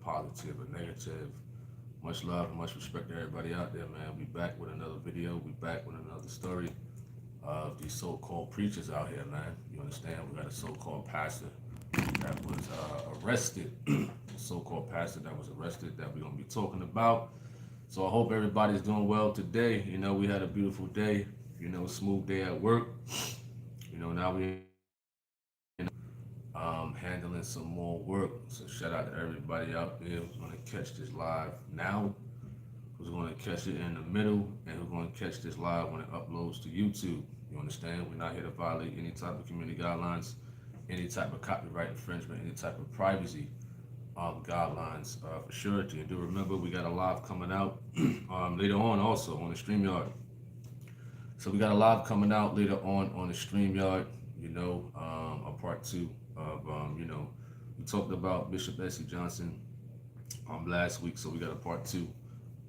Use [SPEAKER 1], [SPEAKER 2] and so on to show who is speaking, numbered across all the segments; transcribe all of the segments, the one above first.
[SPEAKER 1] positive or negative. Much love and much respect to everybody out there, man. We back with another video. We back with another story of these so-called preachers out here, man. You understand? We got a so-called pastor that was arrested. A so-called pastor that was arrested that we're going to be talking about. So I hope everybody's doing well today. You know, we had a beautiful day. You know, smooth day at work. You know, now we handling some more work. So shout out to everybody out there who's going to catch this live now, who's going to catch it in the middle, and who's going to catch this live when it uploads to YouTube. You understand? We're not here to violate any type of community guidelines, any type of copyright infringement, any type of privacy guidelines for surety. And do remember, we got a live coming out later on also on the StreamYard. So we got a live coming out later on the StreamYard, you know, a part 2 of, you know, we talked about Bishop Essie Johnson last week, so we got a part 2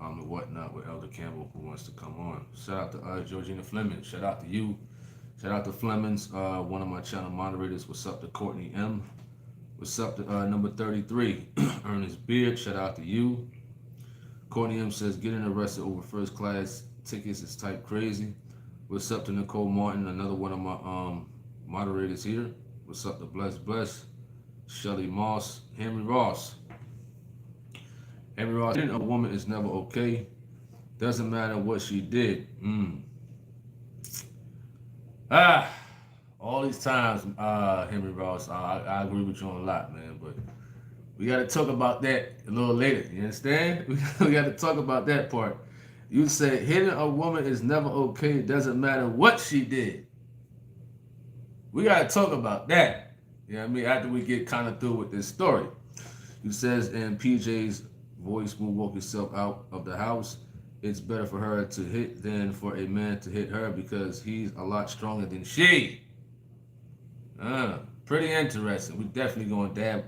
[SPEAKER 1] and whatnot with Elder Campbell who wants to come on. Shout out to Georgina Fleming. Shout out to you. Shout out to Flemings, one of my channel moderators. What's up to Courtney M? What's up to number 33, Ernest Beard? Shout out to you. Courtney M says, getting arrested over first class tickets is type crazy. What's up to Nicole Martin, another one of my moderators here. What's up to Bless, Shelly Moss, Henry Ross. Henry Ross, a woman is never okay. Doesn't matter what she did. All these times, Henry Ross, I agree with you on a lot, man, but we got to talk about that a little later. You understand? We got to talk about that part. You say hitting a woman is never okay. Doesn't matter what she did. We got to talk about that. You know what I mean? After we get kind of through with this story. He says in PJ's voice, moonwalk yourself out of the house. It's better for her to hit than for a man to hit her because he's a lot stronger than she. Pretty interesting. We definitely going to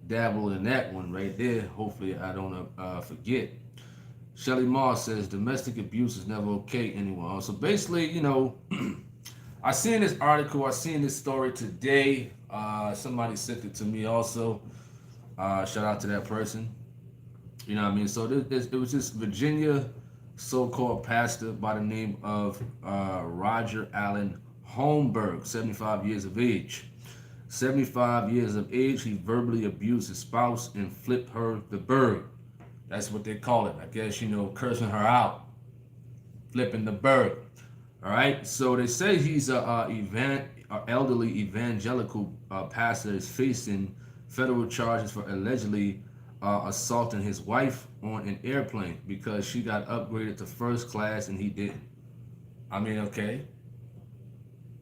[SPEAKER 1] dabble in that one right there. Hopefully I don't forget. Shelly Moss says domestic abuse is never okay anymore. So basically, you know, I seen this article, I seen this story today. Somebody sent it to me also. Shout out to that person. You know what I mean? So it was this Virginia so-called pastor by the name of Roger Allen Holmberg, 75 years of age. 75 years of age, he verbally abused his spouse and flipped her the bird. That's what they call it. I guess, you know, cursing her out, flipping the bird. All right. So they say he's a elderly evangelical pastor is facing federal charges for allegedly assaulting his wife on an airplane because she got upgraded to first class and he didn't. I mean, okay.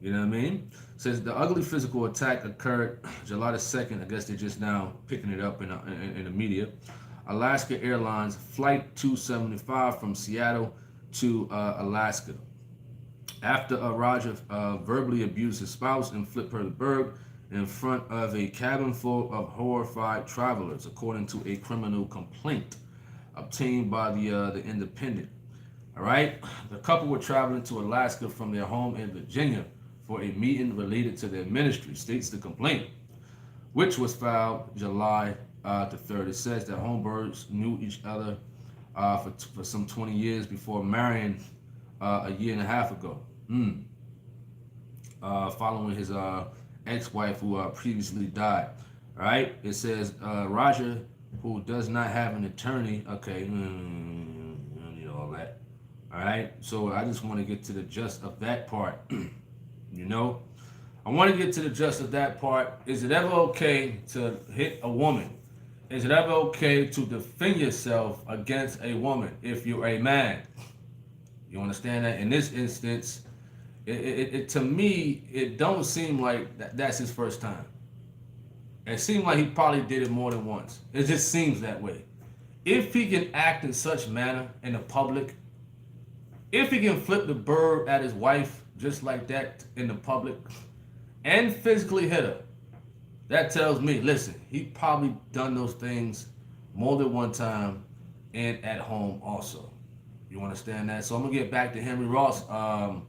[SPEAKER 1] You know what I mean? Says the ugly physical attack occurred July the 2nd. I guess they're just now picking it up in the media. Alaska Airlines Flight 275 from Seattle to Alaska. After Roger verbally abused his spouse and flipped her the bird in front of a cabin full of horrified travelers, according to a criminal complaint obtained by the Independent. All right, the couple were traveling to Alaska from their home in Virginia for a meeting related to their ministry, states the complaint, which was filed July the 3rd. It says that Holmbergs knew each other for some 20 years before marrying a year and a half ago, following his ex-wife who previously died. All right, it says Roger, who does not have an attorney, okay, I don't need all that. All right, so I just want to get to the gist of that part. You know, I want to get to the gist of that part. Is it ever okay to hit a woman? Is it ever okay to defend yourself against a woman if you're a man? You understand that? In this instance, it to me, it don't seem like that's his first time. It seems like he probably did it more than once. It just seems that way. If he can act in such manner in the public, if he can flip the bird at his wife just like that in the public, and physically hit her, that tells me, listen, he probably done those things more than one time and at home also. You understand that? So I'm going to get back to Henry Ross. I'm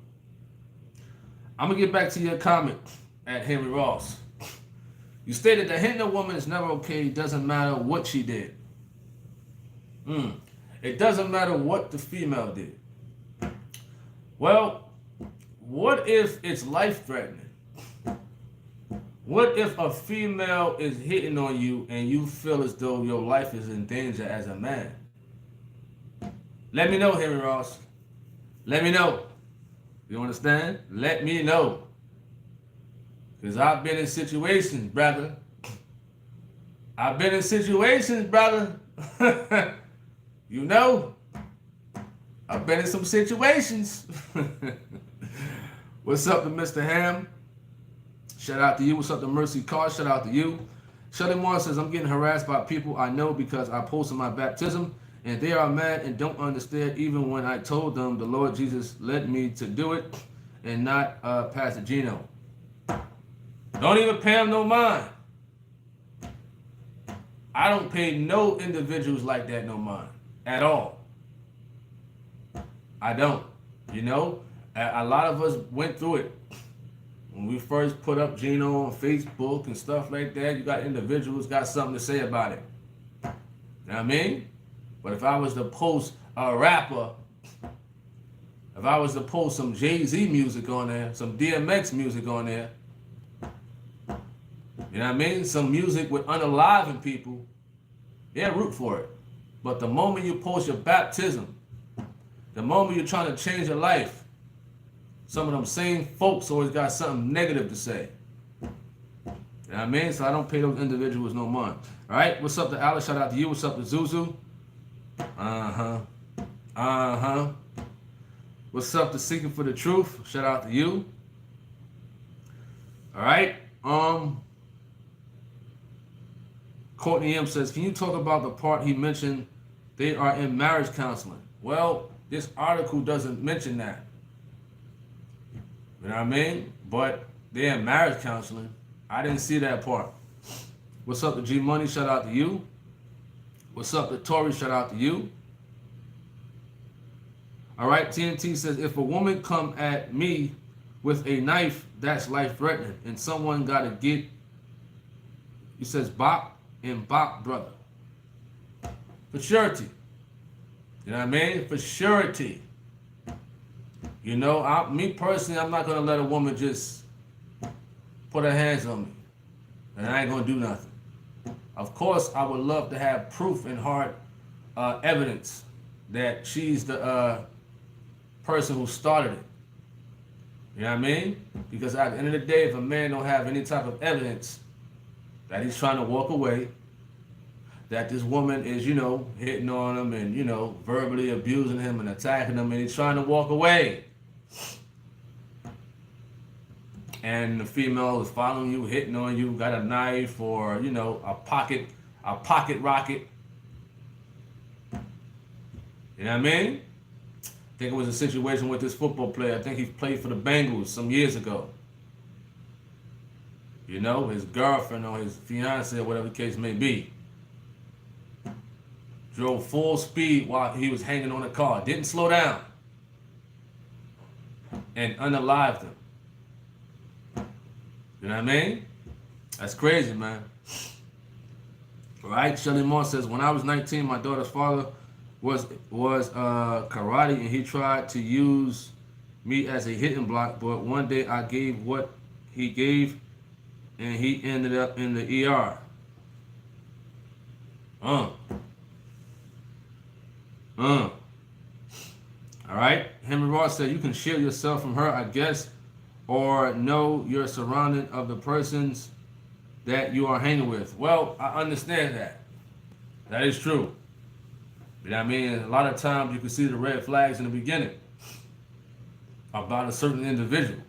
[SPEAKER 1] going to get back to your comment at Henry Ross. You stated that hitting a woman is never okay. Doesn't matter what she did. It doesn't matter what the female did. Well, what if it's life-threatening? What if a female is hitting on you and you feel as though your life is in danger as a man? Let me know, Henry Ross. Let me know. You understand? Let me know. Because I've been in situations, brother. I've been in situations, brother. You know? I've been in some situations. What's up to Mr. Ham? Shout out to you. What's up to Mercy Carr? Shout out to you. Shelly Moore says, I'm getting harassed by people I know because I posted my baptism and they are mad and don't understand even when I told them the Lord Jesus led me to do it and not Pastor Gino. Don't even pay them no mind. I don't pay no individuals like that no mind at all. I don't. You know, a lot of us went through it. When we first put up Gino on Facebook and stuff like that, you got individuals got something to say about it. You know what I mean? But if I was to post a rapper, if I was to post some Jay-Z music on there, some DMX music on there, you know what I mean? Some music with unaliving people, yeah, root for it. But the moment you post your baptism, the moment you're trying to change your life, some of them same folks always got something negative to say. You know what I mean? So I don't pay those individuals no mind. All right? What's up to Alice? Shout out to you. What's up to Zuzu? What's up to Seeking for the Truth? Shout out to you. All right? Courtney M says, can you talk about the part he mentioned they are in marriage counseling? Well, this article doesn't mention that. You know what I mean? But they're in marriage counseling. I didn't see that part. What's up to G Money? Shout out to you. What's up to Tori? Shout out to you. All right, TNT says, if a woman come at me with a knife, that's life-threatening. And someone got to get, he says, Bop and Bop brother. For surety. You know what I mean? For surety. You know, me personally, I'm not going to let a woman just put her hands on me. And I ain't going to do nothing. Of course, I would love to have proof and hard evidence that she's the person who started it. You know what I mean? Because at the end of the day, if a man don't have any type of evidence that he's trying to walk away, that this woman is, you know, hitting on him and, you know, verbally abusing him and attacking him and he's trying to walk away. And the female is following you, hitting on you, got a knife or, you know, a pocket rocket. You know what I mean? I think it was a situation with this football player. I think he played for the Bengals some years ago. You know, his girlfriend or his fiance or whatever the case may be drove full speed while he was hanging on a car. Didn't slow down. And unalived him. You know what I mean? That's crazy, man. All right, Shelly Moore says, when I was 19, my daughter's father was karate and he tried to use me as a hitting block, but one day I gave what he gave and he ended up in the ER. All right, Henry Ross said, you can shield yourself from her, I guess, or know you're surrounded of the persons that you are hanging with. Well, I understand that. That is true. You know what I mean? A lot of times you can see the red flags in the beginning about a certain individual.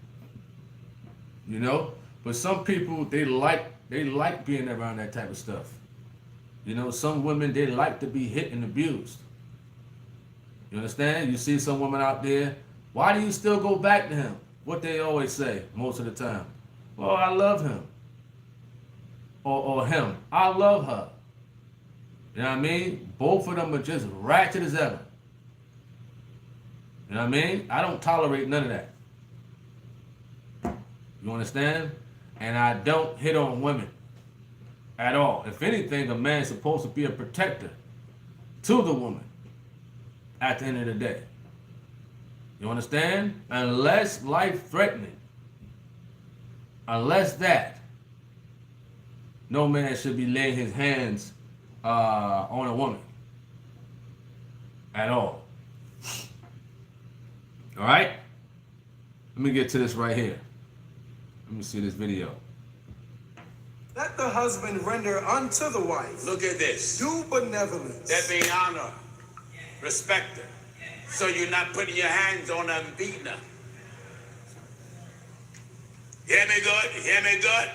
[SPEAKER 1] You know? But some people, they like being around that type of stuff. You know, some women, they like to be hit and abused. You understand? You see some woman out there, why do you still go back to him? What they always say most of the time. Well, I love him. Or him. I love her. You know what I mean? Both of them are just ratchet as ever. You know what I mean? I don't tolerate none of that. You understand? And I don't hit on women at all. If anything, a man's supposed to be a protector. to the woman at the end of the day. You understand? Unless life-threatening, unless that, no man should be laying his hands on a woman at all. All right? Let me get to this right here. Let me see this video.
[SPEAKER 2] Let the husband render unto the wife.
[SPEAKER 3] Look at this.
[SPEAKER 2] Due benevolence.
[SPEAKER 3] That means honor, respect her. So you're not putting your hands on her and beating her. Hear me good? Hear me good?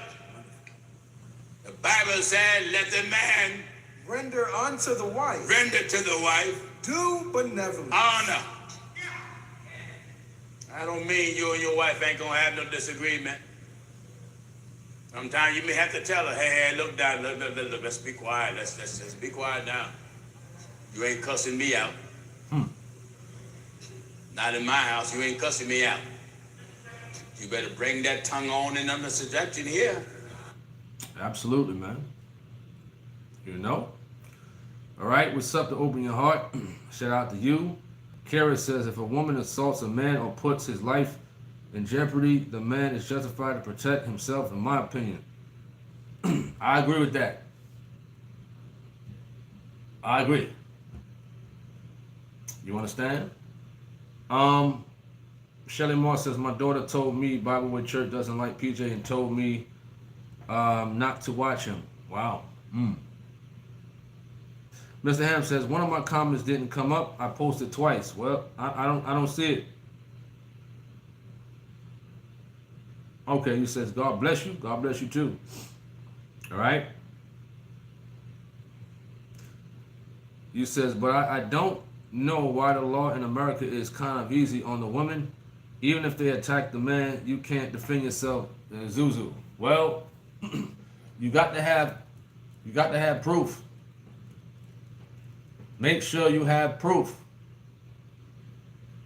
[SPEAKER 3] The Bible said, let the man
[SPEAKER 2] render unto the wife.
[SPEAKER 3] Render to the wife.
[SPEAKER 2] Due benevolence.
[SPEAKER 3] Honor. I don't mean you and your wife ain't gonna have no disagreement. Sometimes you may have to tell her, hey, look down, look, let's be quiet. Let's be quiet now. You ain't cussing me out. Not in my house, you ain't cussing me out. You better bring that tongue on and under subjection here.
[SPEAKER 1] Absolutely, man. You know? All right, what's up to open your heart? Shout out to you. Kara says, if a woman assaults a man or puts his life in jeopardy, the man is justified to protect himself, in my opinion. I agree with that. I agree. You understand? Shelly Moore says, my daughter told me Bible Way Church doesn't like PJ and told me not to watch him. Wow. Mr. Ham says, one of my comments didn't come up. I posted twice. Well, I don't see it. Okay, you says, God bless you. God bless you too. All right. You says, but I don't know why the law in America is kind of easy on the women. Even if they attack the man, you can't defend yourself. Zuzu. Well, you got to have proof. Make sure you have proof.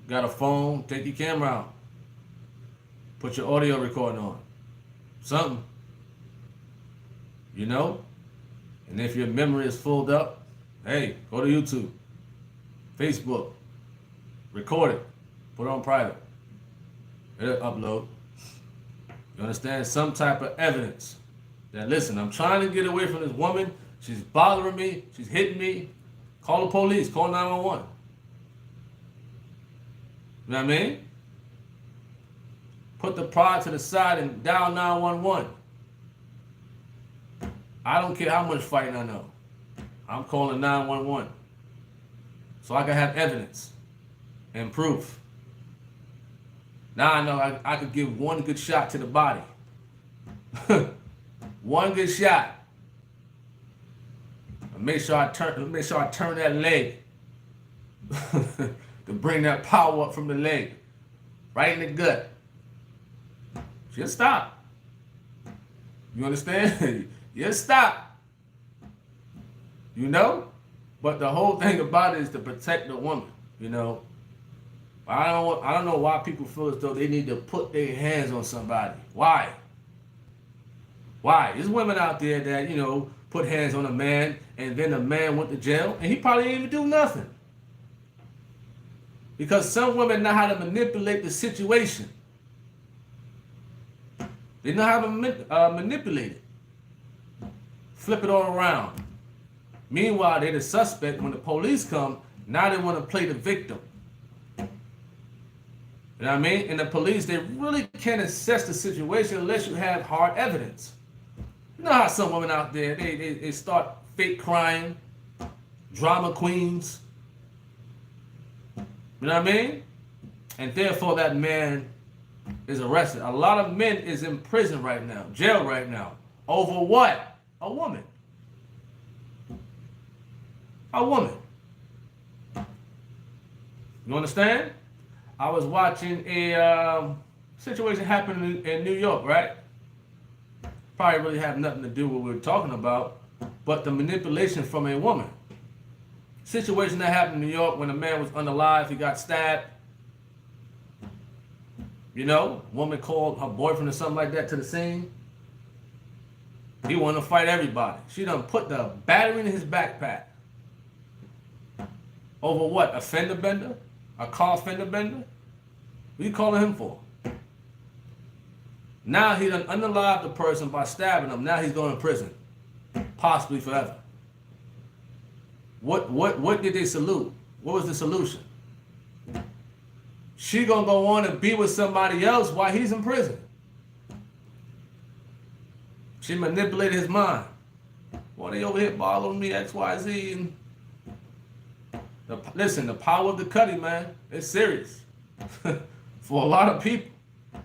[SPEAKER 1] Got a phone, take your camera out. Put your audio recording on. Something. You know? And if your memory is filled up, hey, go to YouTube, Facebook, record it, put it on private. It'll upload. You understand? Some type of evidence. That, listen, I'm trying to get away from this woman. She's bothering me. She's hitting me. Call the police. Call 911. You know what I mean? Put the pride to the side and dial 911. I don't care how much fighting I know. I'm calling 911. So I can have evidence and proof. Now I know I could give one good shot to the body. One good shot. Make sure I turn that leg to bring that power up from the leg, right in the gut. Just stop. You understand? Just stop. You know? But the whole thing about it is to protect the woman. You know? I don't know why people feel as though they need to put their hands on somebody. Why? Why? There's women out there that, you know, put hands on a man and then the man went to jail and he probably didn't even do nothing. Because some women know how to manipulate the situation. They know how to manipulate it. Flip it all around. Meanwhile, they're the suspect. When the police come, now they want to play the victim. You know what I mean? And the police, they really can't assess the situation unless you have hard evidence. You know how some women out there, they start fake crying, drama queens. You know what I mean? And therefore that man is arrested. A lot of men is in prison right now, jail right now. Over what? A woman. A woman. You understand? I was watching a situation happen in New York, right? Probably really have nothing to do with what we're talking about, but the manipulation from a woman. Situation that happened in New York when a man was unalive, he got stabbed. You know, woman called her boyfriend or something like that to the scene. He wanted to fight everybody. She done put the battery in his backpack. Over what? A fender bender? A car fender bender? What are you calling him for? Now he done unalived the person by stabbing him. Now he's going to prison. Possibly forever. What did they salute? What was the solution? She gonna go on and be with somebody else while he's in prison. She manipulated his mind. Well, they over here bothering me, X, Y, Z, and listen, the power of the cutty, man, it's serious. For a lot of people,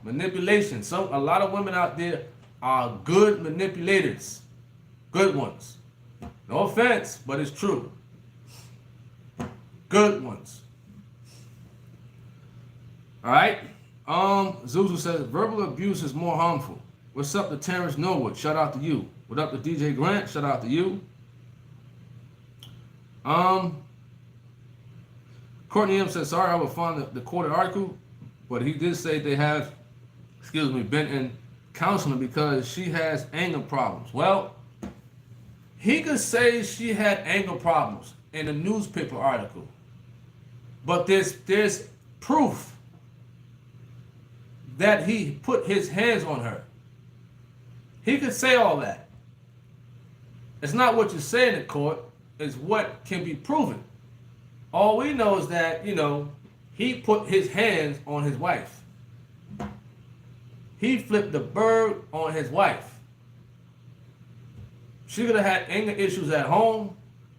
[SPEAKER 1] manipulation. A lot of women out there are good manipulators, good ones. No offense, but it's true. Good ones. All right. Zuzu says verbal abuse is more harmful. What's up to Terrence Norwood? Shout out to you. What up to DJ Grant? Shout out to you. Courtney M says, sorry I would find the quoted article, but he did say they have, been in counseling because she has anger problems. Well, he could say she had anger problems in a newspaper article, but there's proof that he put his hands on her. He could say all that. It's not what you say in the court, it's what can be proven. All we know is that, he put his hands on his wife. He flipped the bird on his wife. She could have had anger issues at home,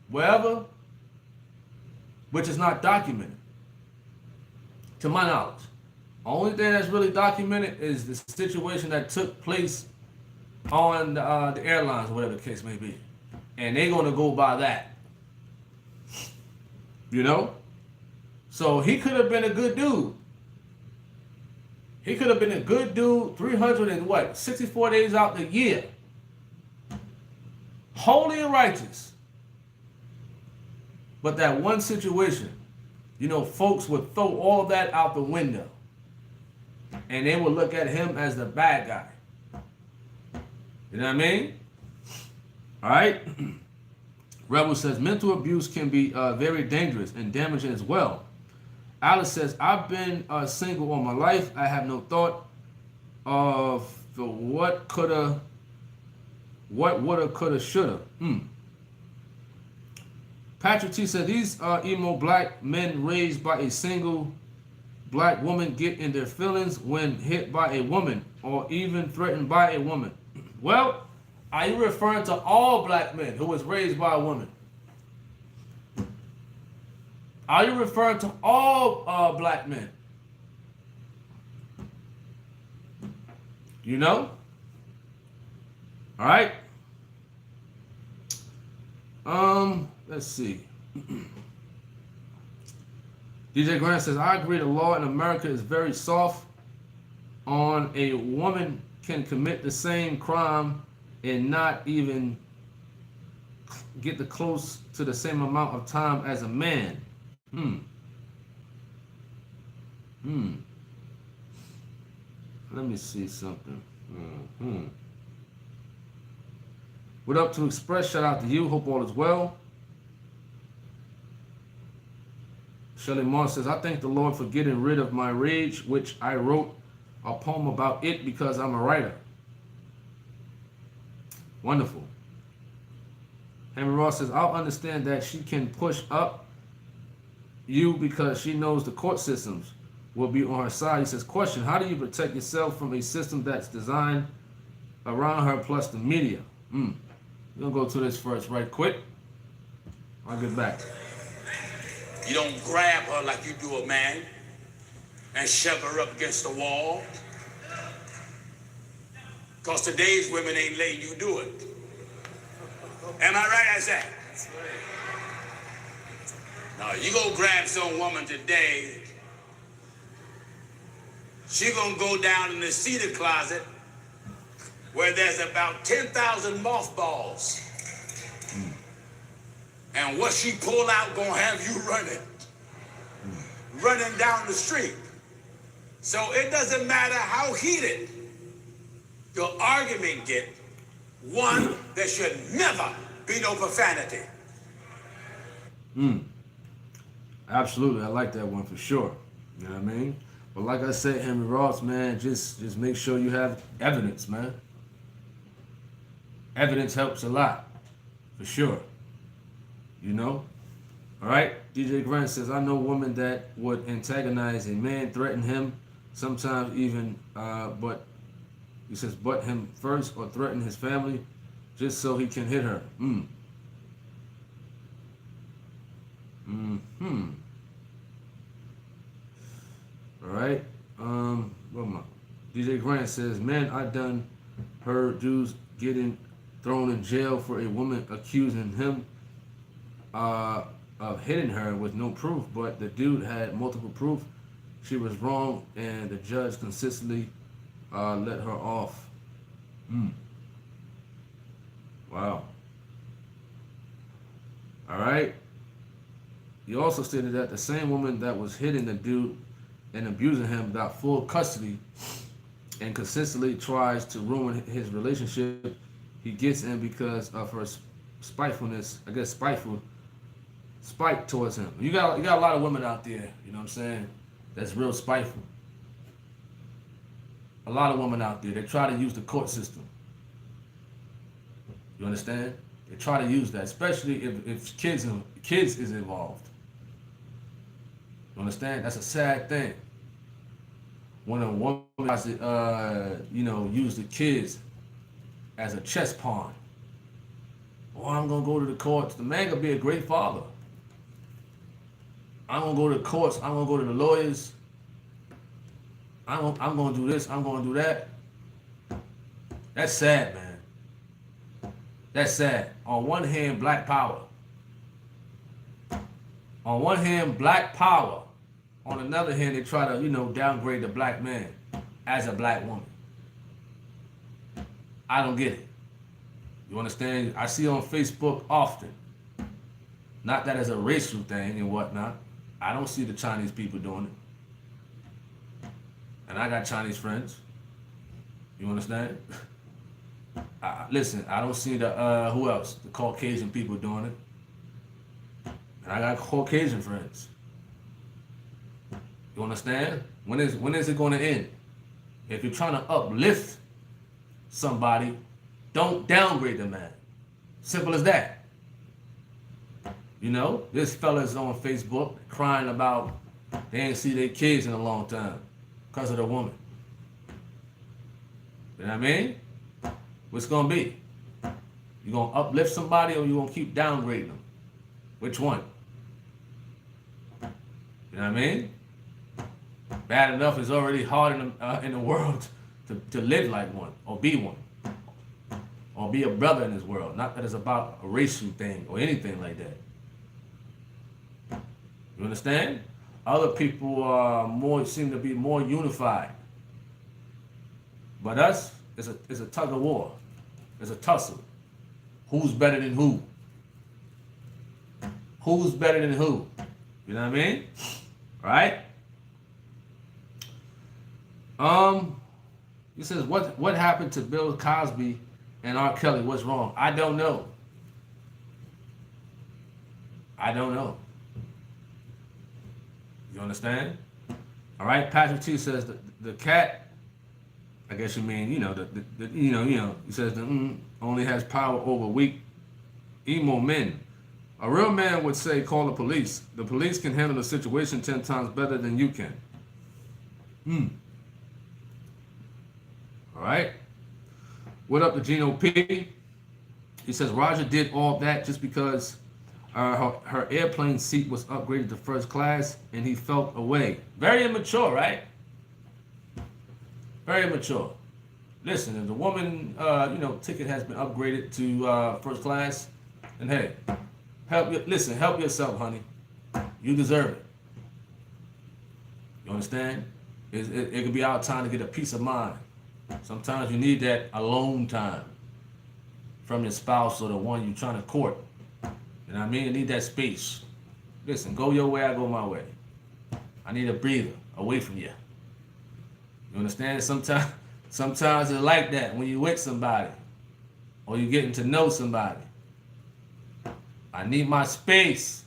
[SPEAKER 1] wherever, which is not documented, to my knowledge. Only thing that's really documented is the situation that took place on the airlines, whatever the case may be. And they're going to go by that. So he could have been a good dude. He could have been a good dude 364 days out the year. Holy and righteous. But that one situation, folks would throw all that out the window. And they would look at him as the bad guy. You know what I mean? All right. Rebel says mental abuse can be very dangerous and damaging as well. Alice says, I've been single all my life. I have no thought of the what woulda, coulda, shoulda. Patrick T said, these emo black men raised by a single black woman get in their feelings when hit by a woman or even threatened by a woman. Well, are you referring to all black men who was raised by a woman? Are you referring to all black men? All right. Let's see. DJ Grant says, I agree the law in America is very soft on a woman can commit the same crime and not even get close to the same amount of time as a man. Let me see something. What up to Express? Shout out to you. Hope all is well. Shelley Moore says, I thank the Lord for getting rid of my rage, which I wrote a poem about it because I'm a writer. Wonderful. Henry Ross says, I'll understand that she can push up you because she knows the court systems will be on her side. He says, question, how do you protect yourself from a system that's designed around her plus the media? We're going to go to this first right quick. I'll get back.
[SPEAKER 3] You don't grab her like you do a man and shove her up against the wall. Because today's women ain't letting you do it. Am I right, I say? Now, you go grab some woman today, she gonna go down in the cedar closet where there's about 10,000 mothballs. And what she pull out gonna have you running down the street. So it doesn't matter how heated your argument get, one, there should never be no profanity.
[SPEAKER 1] Absolutely, I like that one for sure. You know what I mean? But like I said, Henry Ross, man, just make sure you have evidence, man. Evidence helps a lot, for sure. You know? All right? DJ Grant says, I know women that would antagonize a man, threaten him, sometimes even, but he says, butt him first or threaten his family just so he can hit her. All right. What am I? DJ Grant says, man, I done heard dudes getting thrown in jail for a woman accusing him of hitting her with no proof, but the dude had multiple proof. She was wrong, and the judge consistently let her off. Wow. All right. He also stated that the same woman that was hitting the dude and abusing him got full custody and consistently tries to ruin his relationship he gets in because of her spitefulness. I guess spite towards him. You got a lot of women out there, you know what I'm saying, that's real spiteful. A lot of women out there, they try to use the court system. You understand? They try to use that, especially if kids is involved. You understand? That's a sad thing. When a woman tries to, use the kids as a chess pawn. Oh, I'm gonna go to the courts. The man gonna be a great father. I'm gonna go to the courts. I'm gonna go to the lawyers. I'm gonna do this. I'm gonna do that. That's sad, man. That's sad. On one hand, black power. On one hand, black power. On another hand, they try to, downgrade the black man as a black woman. I don't get it. You understand? I see on Facebook often. Not that as a racial thing and whatnot. I don't see the Chinese people doing it. And I got Chinese friends. You understand? Listen, I don't see the, who else? The Caucasian people doing it. And I got Caucasian friends. You understand? When is it going to end? If you're trying to uplift somebody, don't downgrade the man. Simple as that. This fella's on Facebook crying about they ain't see their kids in a long time because of the woman. You know what I mean? What's going to be? You going to uplift somebody or you going to keep downgrading them? Which one? You know what I mean? Bad enough is already hard in the world to live like one or be one. Or be a brother in this world. Not that it's about a racial thing or anything like that. You understand? Other people seem to be more unified. But us, it's a tug of war. It's a tussle. Who's better than who? Who's better than who? You know what I mean? Right? He says, what happened to Bill Cosby and R. Kelly? What's wrong? I don't know. You understand? All right. Patrick T says the cat. I guess you mean he says the only has power over weak emo men. A real man would say, call the police. The police can handle the situation 10 times better than you can. All right. What up to Gino P? He says Roger did all that just because her airplane seat was upgraded to first class and he felt away. Very immature, right? Very immature. Listen, if the woman, ticket has been upgraded to first class, then hey, help yourself, honey. You deserve it. You understand? It could be our time to get a peace of mind. Sometimes you need that alone time from your spouse or the one you're trying to court. You know what I mean? You need that space. Listen, go your way, I go my way. I need a breather away from you. You understand? Sometimes it's like that when you're with somebody or you're getting to know somebody. I need my space.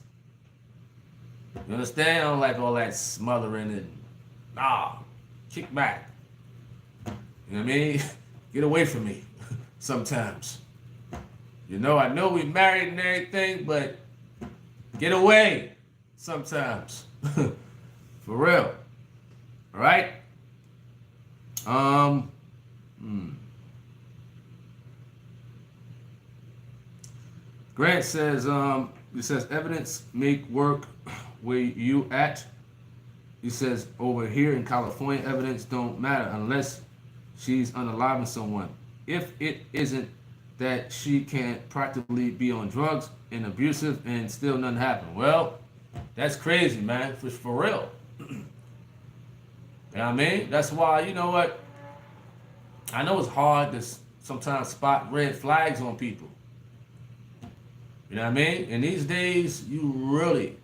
[SPEAKER 1] You understand? I don't like all that smothering and kick back. You know what I mean? Get away from me sometimes. You know, I know we married and everything, but get away sometimes. For real. All right? Grant says, it says evidence make work where you at. He says over here in California, evidence don't matter unless she's unaliving someone. If it isn't that she can't practically be on drugs and abusive and still nothing happen. Well, that's crazy, man. For real. You know what I mean? That's why, you know what? I know it's hard to sometimes spot red flags on people. You know what I mean? And these days, you really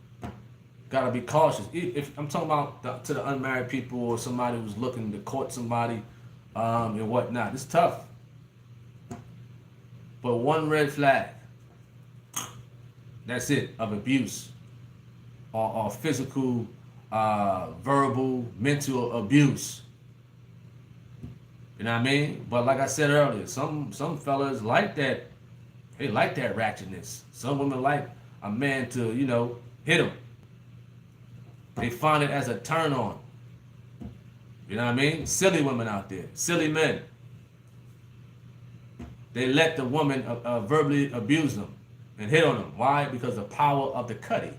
[SPEAKER 1] gotta be cautious. If I'm talking about to the unmarried people or somebody who's looking to court somebody and whatnot, it's tough. But one red flag, that's it, of abuse or physical, verbal, mental abuse. You know what I mean? But like I said earlier, some fellas like that. They like that ratchetness. Some women like a man to, you know, hit them. They find it as a turn on. You know what I mean? Silly women out there. Silly men. They let the woman verbally abuse them and hit on them. Why? Because of the power of the cutty.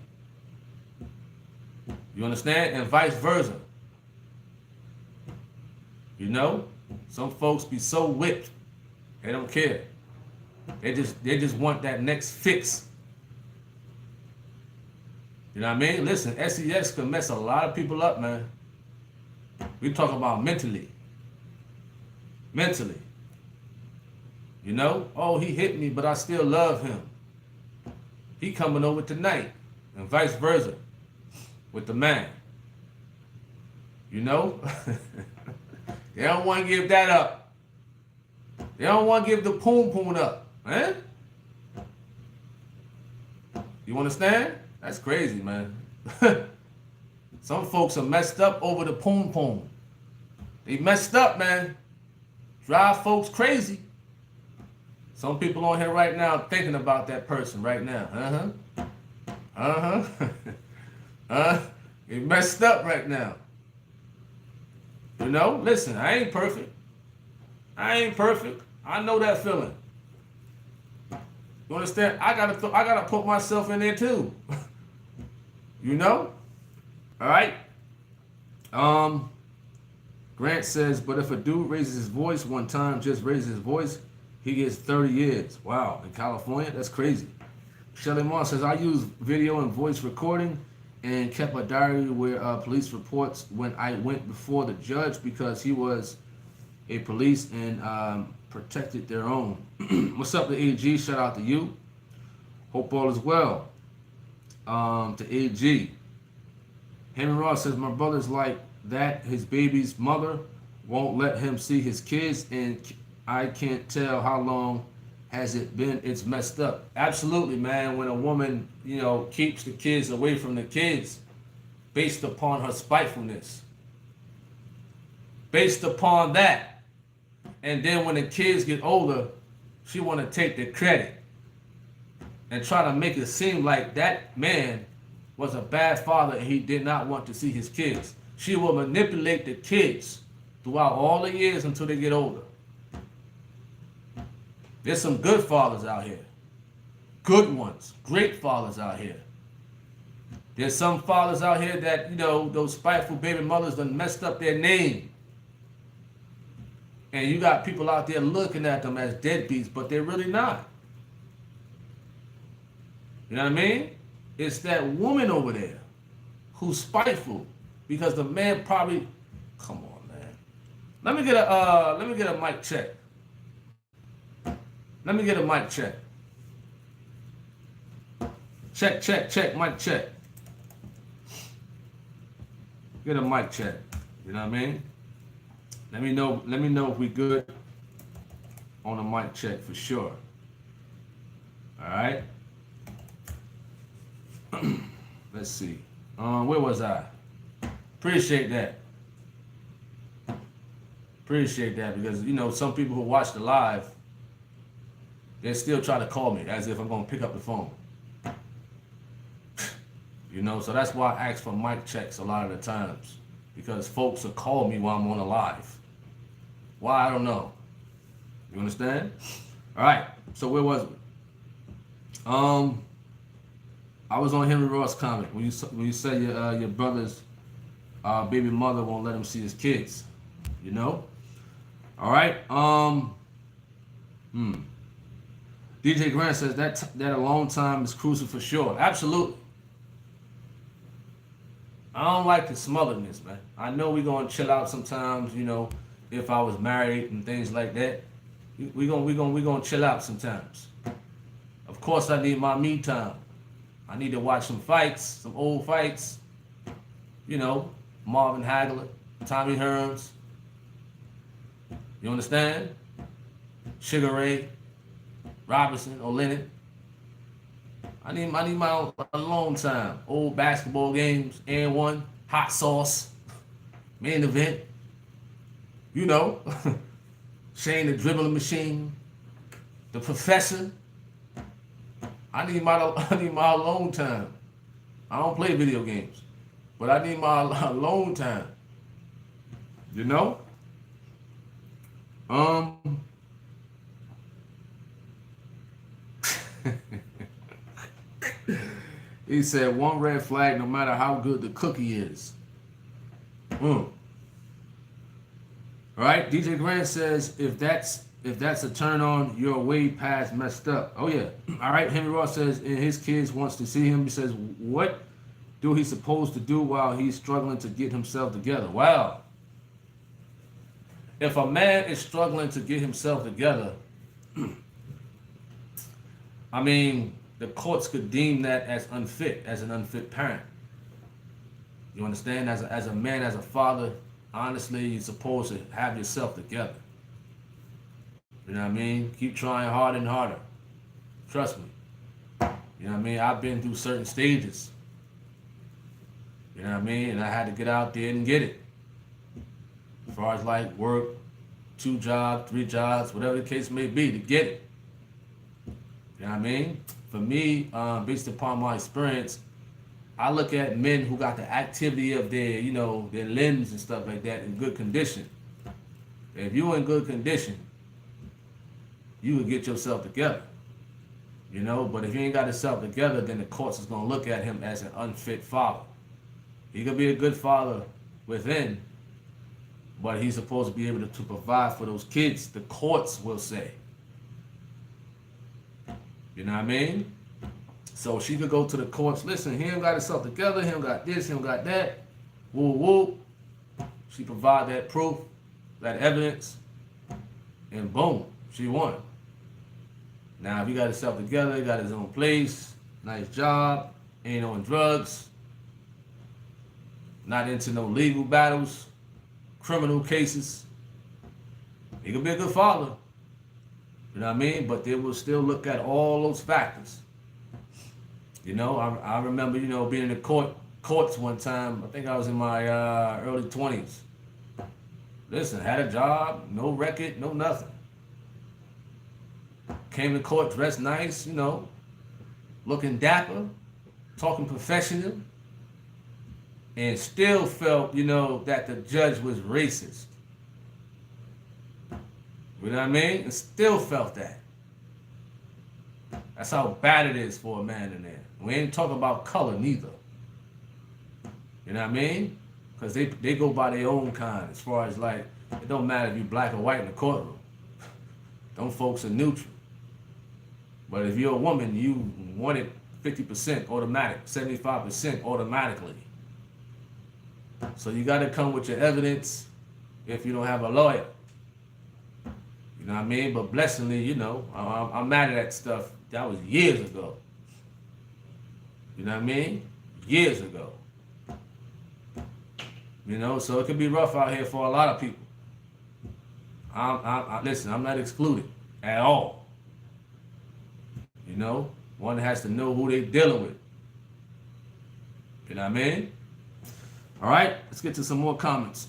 [SPEAKER 1] You understand? And vice versa. You know? Some folks be so whipped, they don't care. They just want that next fix. You know what I mean? Listen, SEX can mess a lot of people up, man. We talk about mentally. Mentally. You know? Oh, he hit me, but I still love him. He coming over tonight. And vice versa. With the man. You know? They don't want to give that up. They don't want to give the poom up. Man? You understand? That's crazy, man. Some folks are messed up over the poom. They messed up, man. Drive folks crazy. Some people on here right now thinking about that person right now. They messed up right now. You know, listen, I ain't perfect. I know that feeling. You understand? I gotta put myself in there too. You know? All right. Grant says, but if a dude raises his voice one time, just raises his voice, he gets 30 years. Wow. In California, that's crazy. Shelly Moss says, I use video and voice recording and kept a diary where police reports when I went before the judge because he was a police and protected their own. What's up to AG? Shout out to you. Hope all is well. To AG. Henry Ross says, my brother's like that. His baby's mother won't let him see his kids, and I can't tell how long has it been. It's messed up. Absolutely, man. When a woman, you know, keeps the kids away from the kids based upon her spitefulness. Based upon that. And then when the kids get older, she want to take the credit and try to make it seem like that man was a bad father and he did not want to see his kids. She will manipulate the kids throughout all the years until they get older. There's some good fathers out here. Good ones. Great fathers out here. There's some fathers out here that, you know, those spiteful baby mothers done messed up their name. And you got people out there looking at them as deadbeats, but they're really not. You know what I mean? It's that woman over there who's spiteful because the man probably, come on, man. Let me get a mic check. Let me get a mic check. Check, mic check. Get a mic check. You know what I mean? Let me know if we good on a mic check for sure. All right. Let's see. Where was I? Appreciate that. Appreciate that because, you know, some people who watch the live, they still try to call me as if I'm going to pick up the phone. You know, so that's why I ask for mic checks a lot of the times. Because folks will call me while I'm on a live. Why? I don't know. You understand? All right. So where was we? I was on Henry Ross' comment when you say your brother's baby mother won't let him see his kids. You know? All right. DJ Grant says that alone time is crucial for sure. Absolutely. I don't like the smotherness, man. I know we're gonna chill out sometimes, you know, if I was married and things like that. We gonna chill out sometimes. Of course I need my me time. I need to watch some fights, some old fights. You know, Marvin Hagler, Tommy Hearns. You understand? Sugar Ray, Robinson, O'Lennon. I need my alone time. Old basketball games, and one, hot sauce, main event. You know, Shane the dribbling machine, the professor. I need my alone time. I don't play video games, but I need my alone time. You know? He said one red flag no matter how good the cookie is. All right, DJ Grant says if that's a turn on, you're way past messed up. Oh yeah. All right, Henry Ross says and his kids wants to see him. He says what do he supposed to do while he's struggling to get himself together? Wow. If a man is struggling to get himself together, I mean, the courts could deem that as unfit, as an unfit parent. You understand? As a man, as a father, honestly, you're supposed to have yourself together. You know what I mean? Keep trying harder and harder. Trust me. You know what I mean? I've been through certain stages. You know what I mean? And I had to get out there and get it. As far as like work, 2 jobs, 3 jobs, whatever the case may be, to get it. You know what I mean? For me, based upon my experience, I look at men who got the activity of their, you know, their limbs and stuff like that in good condition. If you're in good condition, you can get yourself together. You know, but if you ain't got yourself together, then the courts is going to look at him as an unfit father. He could be a good father within, but he's supposed to be able to provide for those kids, the courts will say. You know what I mean? So she could go to the courts, listen, he ain't got himself together, he ain't got this, he ain't got that, woo woo. She provide that proof, that evidence, and boom, she won. Now, if he got himself together, he got his own place, nice job, ain't on drugs, not into no legal battles, criminal cases, he could be a good father. You know what I mean? But they will still look at all those factors. You know, I remember, you know, being in the courts one time. I think I was in my early 20s. Listen, had a job, no record, no nothing. Came to court dressed nice, you know, looking dapper, talking professional, and still felt, you know, that the judge was racist. You know what I mean? And still felt that. That's how bad it is for a man in there. We ain't talking about color neither. You know what I mean? Because they go by their own kind as far as like, it don't matter if you're black or white in the courtroom. Them folks are neutral. But if you're a woman, you want it 50% automatic, 75% automatically. So you got to come with your evidence if you don't have a lawyer. You know what I mean? But blessingly, you know, I'm mad at that stuff. That was years ago. You know what I mean? Years ago. You know, so it could be rough out here for a lot of people. Listen, I'm not excluded at all. You know, one has to know who they're dealing with. You know what I mean? All right, let's get to some more comments.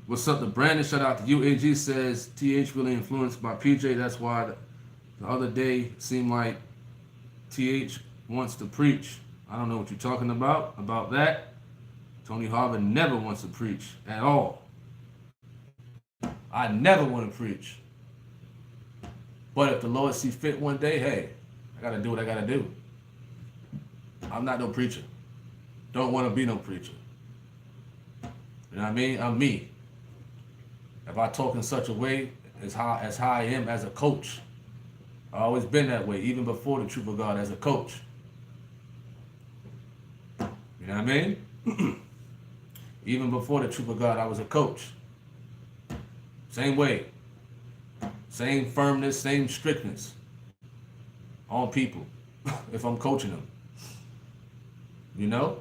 [SPEAKER 1] What's up to Brandon? Shout out to UAG says, TH really influenced by PJ. That's why the other day seemed like TH wants to preach. I don't know what you're talking about that. Tony Harvin never wants to preach at all. I never want to preach. But if the Lord sees fit one day, hey, I got to do what I got to do. I'm not no preacher. Don't want to be no preacher. You know what I mean? I'm me. If I talk in such a way as how I am as a coach, I've always been that way, even before the truth of God as a coach. You know what I mean? Even before the truth of God, I was a coach. Same way. Same firmness, same strictness on people if I'm coaching them. You know?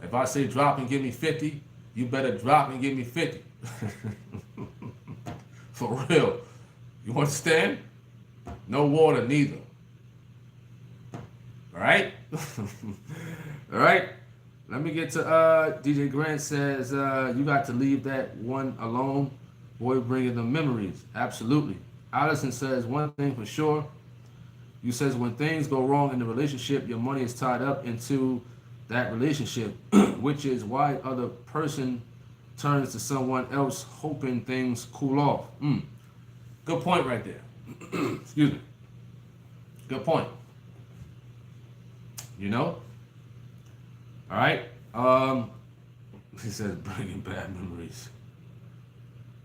[SPEAKER 1] If I say drop and give me 50, you better drop and give me 50. For real. You understand? No water neither. Alright? Alright? Let me get to DJ Grant says you got to leave that one alone. Boy, bringing the memories. Absolutely. Allison says one thing for sure. You says when things go wrong in the relationship, your money is tied up into that relationship, which is why other person turns to someone else hoping things cool off. Good point right there. Excuse me. Good point. You know? All right. He says bringing bad memories.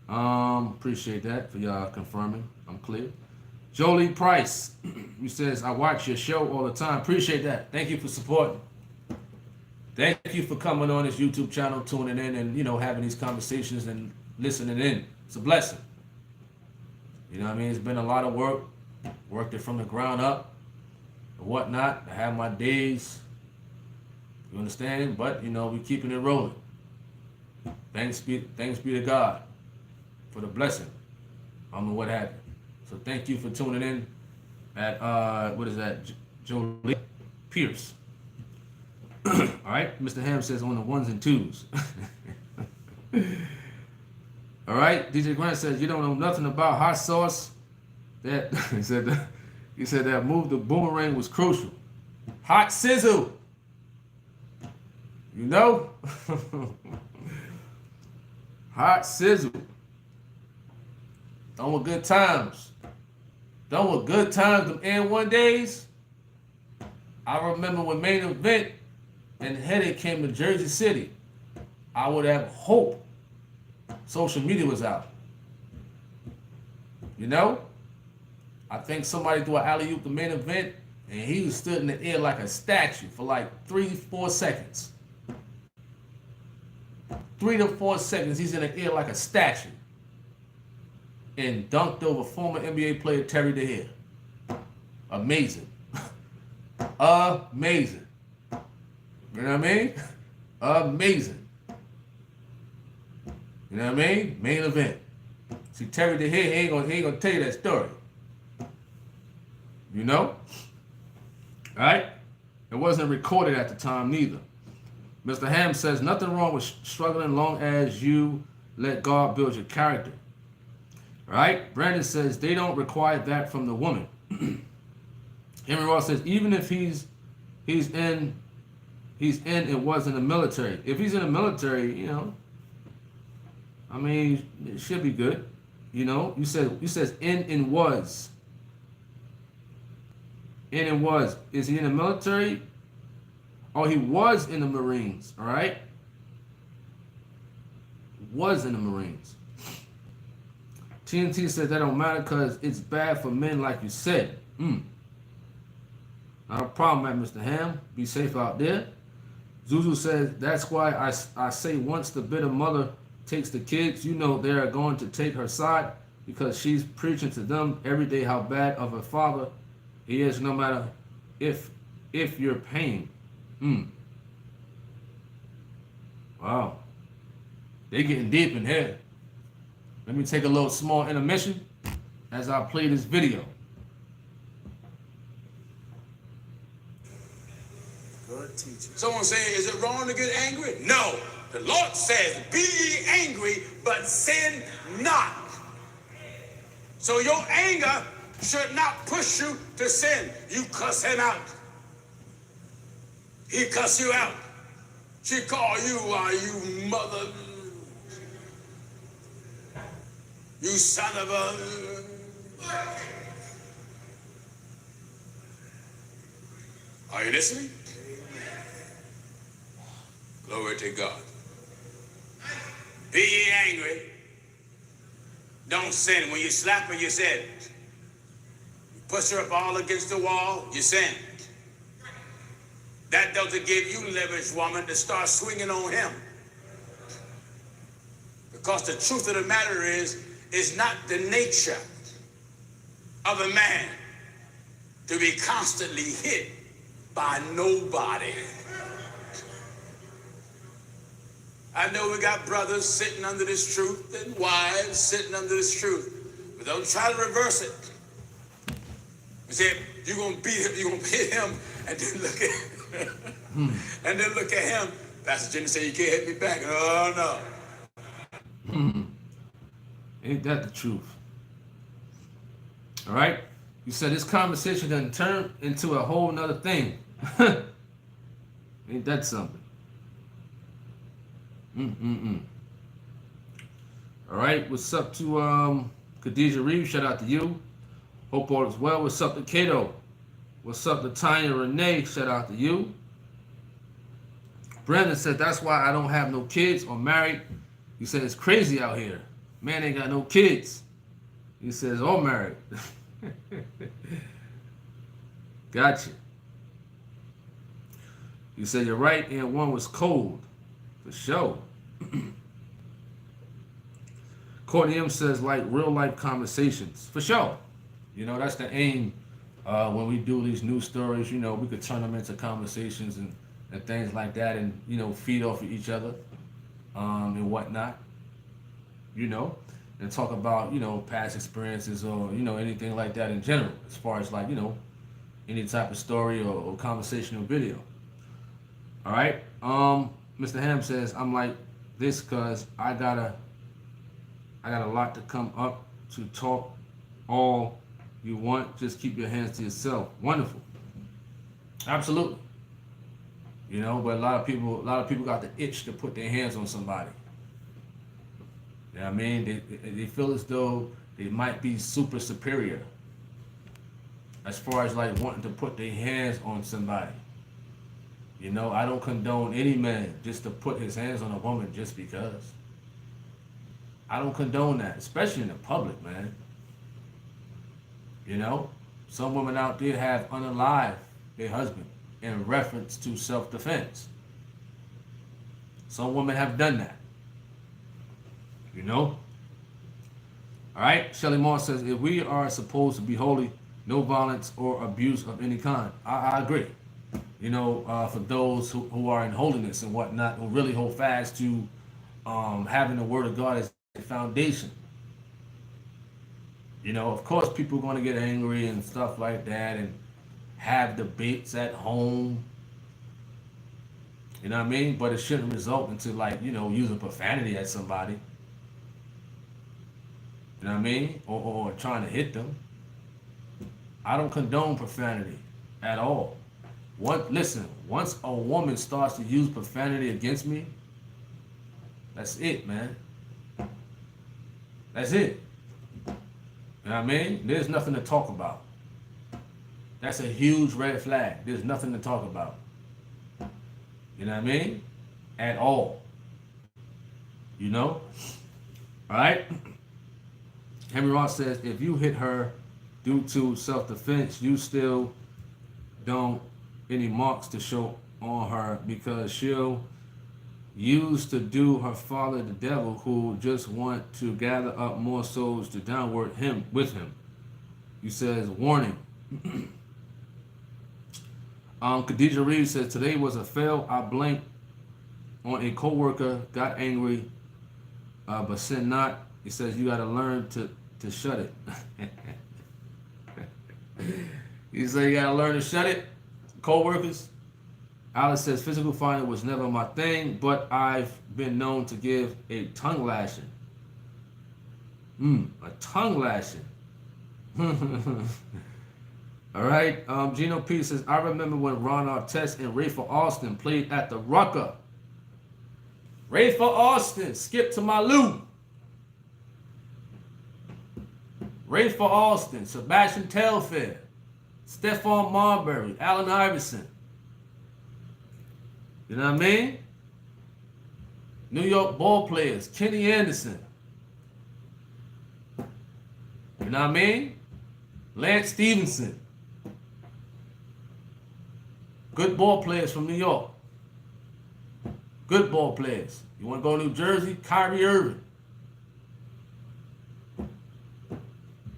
[SPEAKER 1] Appreciate that for y'all confirming. I'm clear. Jolie Price, who says, I watch your show all the time. Appreciate that. Thank you for supporting. Thank you for coming on this YouTube channel, tuning in and, you know, having these conversations and listening in. It's a blessing. You know what I mean? It's been a lot of work. Worked it from the ground up and whatnot. I have my days. You understand? But, you know, we keeping it rolling. Thanks be to God for the blessing. I don't know what happened. So thank you for tuning in at, what is that? Jolie Pierce. All right. Mr. Ham says on the ones and twos. All right. DJ Grant says you don't know nothing about hot sauce. That he said that move the boomerang was crucial. Hot sizzle. You know? Hot sizzle. Done with good times. Done with good times, them N1 days. I remember when main event and Headache came to Jersey City. I would have hoped social media was out. You know? I think somebody threw an alley-oop the main event and he was stood in the air like a statue for like 3-4 seconds. 3 to 4 seconds, he's in the air like a statue. And dunked over former NBA player Terry DeHare. Amazing. Amazing. You know what I mean? Amazing. You know what I mean? Main event. See, Terry DeHare, he ain't gonna tell you that story. You know? Alright? It wasn't recorded at the time neither. Mr. Ham says, nothing wrong with struggling long as you let God build your character. Right? Brandon says, they don't require that from the woman. Henry Ross says, even if he's in and was in the military. If he's in the military, you know, I mean, it should be good. You know, you says in and was. In and was. Is he in the military? Oh, he was in the Marines, all right? Was in the Marines. TNT said that don't matter because it's bad for men like you said. Not a problem, man, Mr. Ham. Be safe out there. Zuzu says, that's why I say once the bitter mother takes the kids, you know they are going to take her side because she's preaching to them every day how bad of a father he is, no matter if you're paying. Wow. They getting deep in here. Let me take a little small intermission as I play this video.
[SPEAKER 2] Good teaching.
[SPEAKER 3] Someone say, is it wrong to get angry? No. The Lord says, be ye angry, but sin not. So your anger should not push you to sin. You cuss him out. He cuss you out. She call you, you mother, you son of a... Are you listening? Glory to God. Be ye angry. Don't sin. When you slap her, you sin. You push her up all against the wall, you sin. That doesn't give you leverage, woman, to start swinging on him. Because the truth of the matter is not the nature of a man to be constantly hit by nobody. I know we got brothers sitting under this truth and wives sitting under this truth, but don't try to reverse it. You say, you're gonna beat him, you're gonna hit him, and then look at and then look at him. Pastor Jimmy said, you can't hit me back. Oh no.
[SPEAKER 1] Ain't that the truth? All right? You said this conversation doesn't turn into a whole nother thing. Ain't that something? All right, what's up to Khadijah Reeves? Shout out to you. Hope all is well. What's up to Kato? What's up to Tanya Renee? Shout out to you. Brandon said that's why I don't have no kids or married. He said it's crazy out here. Man ain't got no kids. He says all married. Gotcha. You said you're right, and one was cold. For sure. Courtney M says like real life conversations. For sure. You know, that's the aim when we do these news stories. You know, we could turn them into conversations and things like that, and, you know, feed off of each other and whatnot. You know, and talk about, you know, past experiences or, you know, anything like that in general, as far as like, you know, any type of story or conversation or video. All right. Mr. Ham says, I'm like this because I got a lot to come up to talk all you want. Just keep your hands to yourself. Wonderful. Absolutely. You know, but a lot of people got the itch to put their hands on somebody. You know what I mean? They feel as though they might be super superior as far as like wanting to put their hands on somebody. You know, I don't condone any man just to put his hands on a woman just because. I don't condone that, especially in the public, man. You know, some women out there have unalived their husband in reference to self-defense. Some women have done that. You know? All right, Shelly Moore says, if we are supposed to be holy, no violence or abuse of any kind. I agree. You know, for those who are in holiness and whatnot, who really hold fast to having the Word of God as a foundation. You know, of course, people are going to get angry and stuff like that and have debates at home. You know what I mean? But it shouldn't result into, like, you know, using profanity at somebody. You know what I mean? Or trying to hit them. I don't condone profanity at all. Listen, once a woman starts to use profanity against me, that's it, man. That's it. You know what I mean? There's nothing to talk about. That's a huge red flag. There's nothing to talk about. You know what I mean? At all. You know? All right? Henry Ross says, if you hit her due to self-defense, you still don't any marks to show on her because she'll use to do her father the devil who just want to gather up more souls to downward him with him. He says, warning. Khadijah Reeves says, today was a fail. I blanked on a co-worker, got angry, but sin not. He says, you got to learn to shut it. He said, you got to learn to shut it. Co-workers, Alice says, physical fighting was never my thing, but I've been known to give a tongue lashing. A tongue lashing. All right. Gino P says, I remember when Ron Artest and Rayford Austin played at the Rucker. Rayford Austin, skip to my Lou. Rayford Austin, Sebastian Telfair, Stephon Marbury, Allen Iverson. You know what I mean? New York ball players, Kenny Anderson. You know what I mean? Lance Stevenson. Good ball players from New York. Good ball players. You want to go to New Jersey? Kyrie Irving. You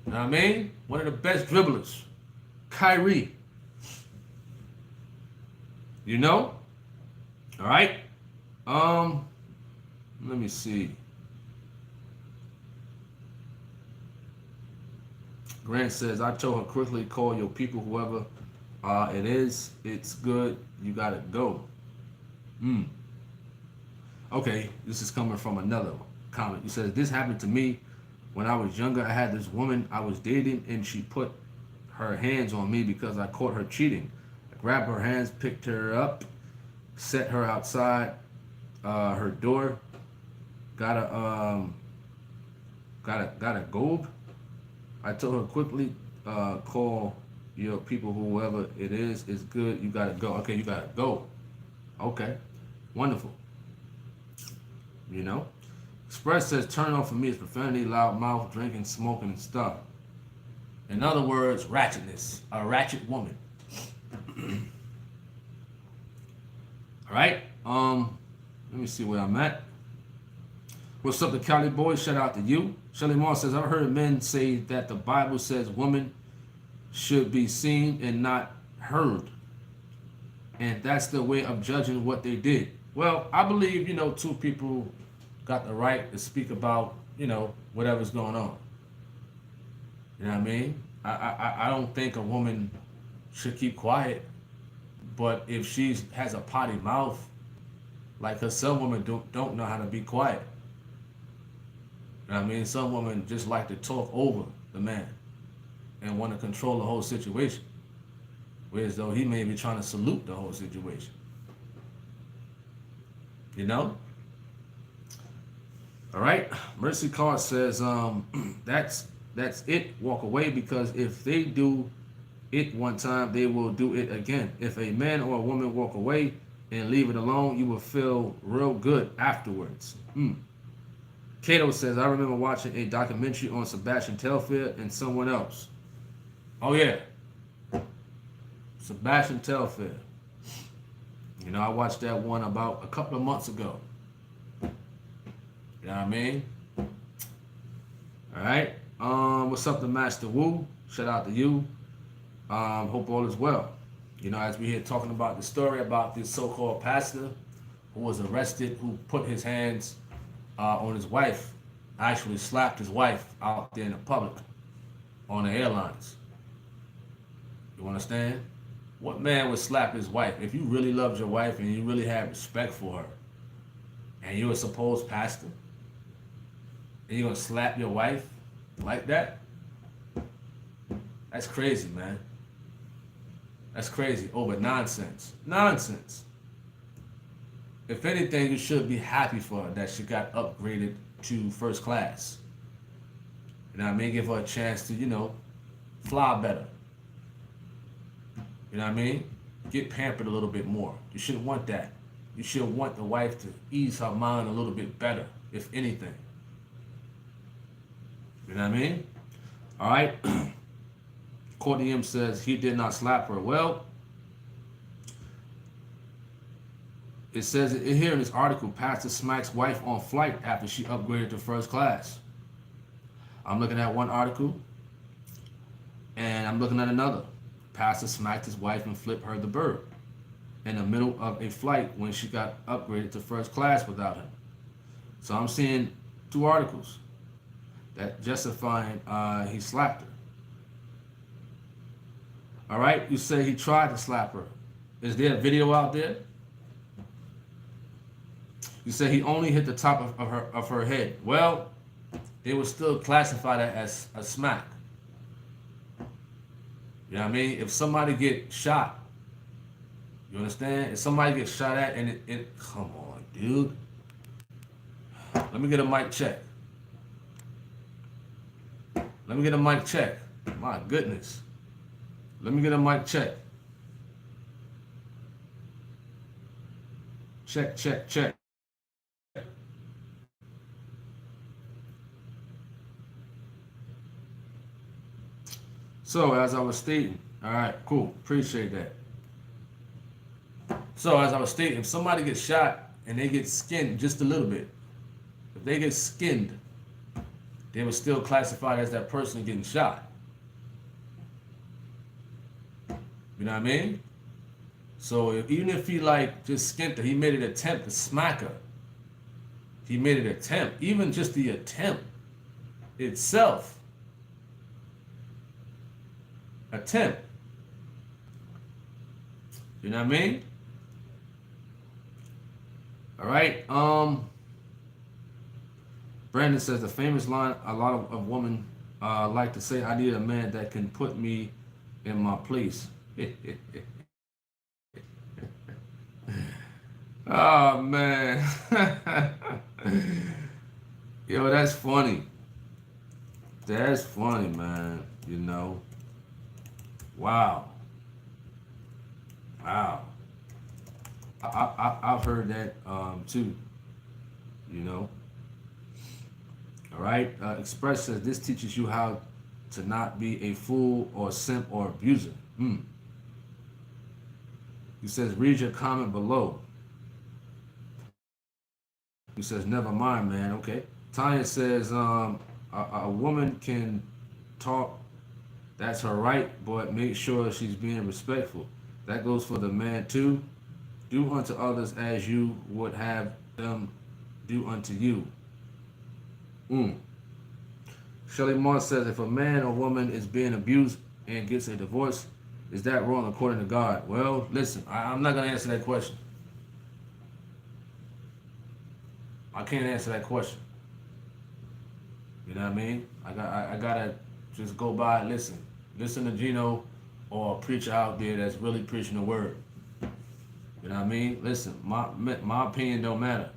[SPEAKER 1] know what I mean? One of the best dribblers. Kyrie. You know? All right. Let me see. Grant says, I told her quickly, call your people, whoever it is. It's good. You got to go. Okay, this is coming from another comment. He says, this happened to me when I was younger. I had this woman I was dating, and she put her hands on me because I caught her cheating. I grabbed her hands, picked her up, set her outside her door, got a gobe. I told her quickly, call your people, whoever it is. It's good. You gotta go. Okay, you gotta go. Okay, wonderful. You know, Express says turn off for me is profanity, loud mouth, drinking, smoking, and stuff. In other words, ratchetness. A ratchet woman. All right. Let me see where I'm at. What's up, the Cali boys? Shout out to you. Shelly Moore says, I've heard men say that the Bible says women should be seen and not heard. And that's the way of judging what they did. Well, I believe, two people got the right to speak about, whatever's going on. You know what I mean? I don't think a woman should keep quiet. But if she has a potty mouth, like her, some women don't know how to be quiet. You know what I mean? Some women just like to talk over the man and want to control the whole situation. Whereas though he may be trying to salute the whole situation. You know? All right. Mercy Card says, that's it. Walk away, because if they do it one time, they will do it again. If a man or a woman walk away and leave it alone, you will feel real good afterwards. Cato says, I remember watching a documentary on Sebastian Telfair and someone else. Oh yeah. Sebastian Telfair. I watched that one about a couple of months ago. You know what I mean? All right. What's up, the Master Wu? Shout out to you. Hope all is well. As we here talking about the story about this so-called pastor who was arrested, who put his hands on his wife, actually slapped his wife out there in the public on the airlines. You understand? What man would slap his wife? If you really loved your wife and you really had respect for her, and you're a supposed pastor, and you're gonna slap your wife like that? That's crazy, man. That's crazy. Over nonsense. Nonsense. If anything, you should be happy for her that she got upgraded to first class. You know what I mean? Give her a chance to, fly better. You know what I mean? Get pampered a little bit more. You shouldn't want that. You should want the wife to ease her mind a little bit better, if anything. You know what I mean? All right. Courtney M says he did not slap her. Well, it says here in this article, Pastor smacks wife on flight after she upgraded to first class. I'm looking at one article, and I'm looking at another. Pastor smacked his wife and flipped her the bird in the middle of a flight when she got upgraded to first class without him. So I'm seeing two articles that justifying he slapped her. All right, you say he tried to slap her. Is there a video out there? You said he only hit the top of her head. Well, they would still classify that as a smack. You know what I mean? If somebody get shot, you understand? If somebody gets shot at and it come on, dude. Let me get a mic check. Let me get a mic check. My goodness. Let me get a mic check. Check, check, check. So, as I was stating, all right, cool, appreciate that. So, as I was stating, if somebody gets shot and they get skinned just a little bit, if they get skinned, they were still classified as that person getting shot. You know what I mean? So, even if he like just skinned her, he made an attempt to smack her. He made an attempt, even just the attempt itself. Attempt. You know what I mean? All right. Brandon says the famous line a lot of women like to say, I need a man that can put me in my place. Oh man. Yo, that's funny. That's funny, man. You know. Wow. Wow. I've heard that too. You know. All right. Express says this teaches you how to not be a fool or simp or abuser. He says read your comment below. He says never mind, man. Okay. Tanya says a woman can talk. That's her right, but make sure she's being respectful. That goes for the man too. Do unto others as you would have them do unto you. Shelley Moore says if a man or woman is being abused and gets a divorce, is that wrong according to God? Well, listen, I'm not going to answer that question. I can't answer that question. You know what I mean? I gotta just go by and listen. Listen to Gino or a preacher out there that's really preaching the word. You know what I mean? Listen, my opinion don't matter.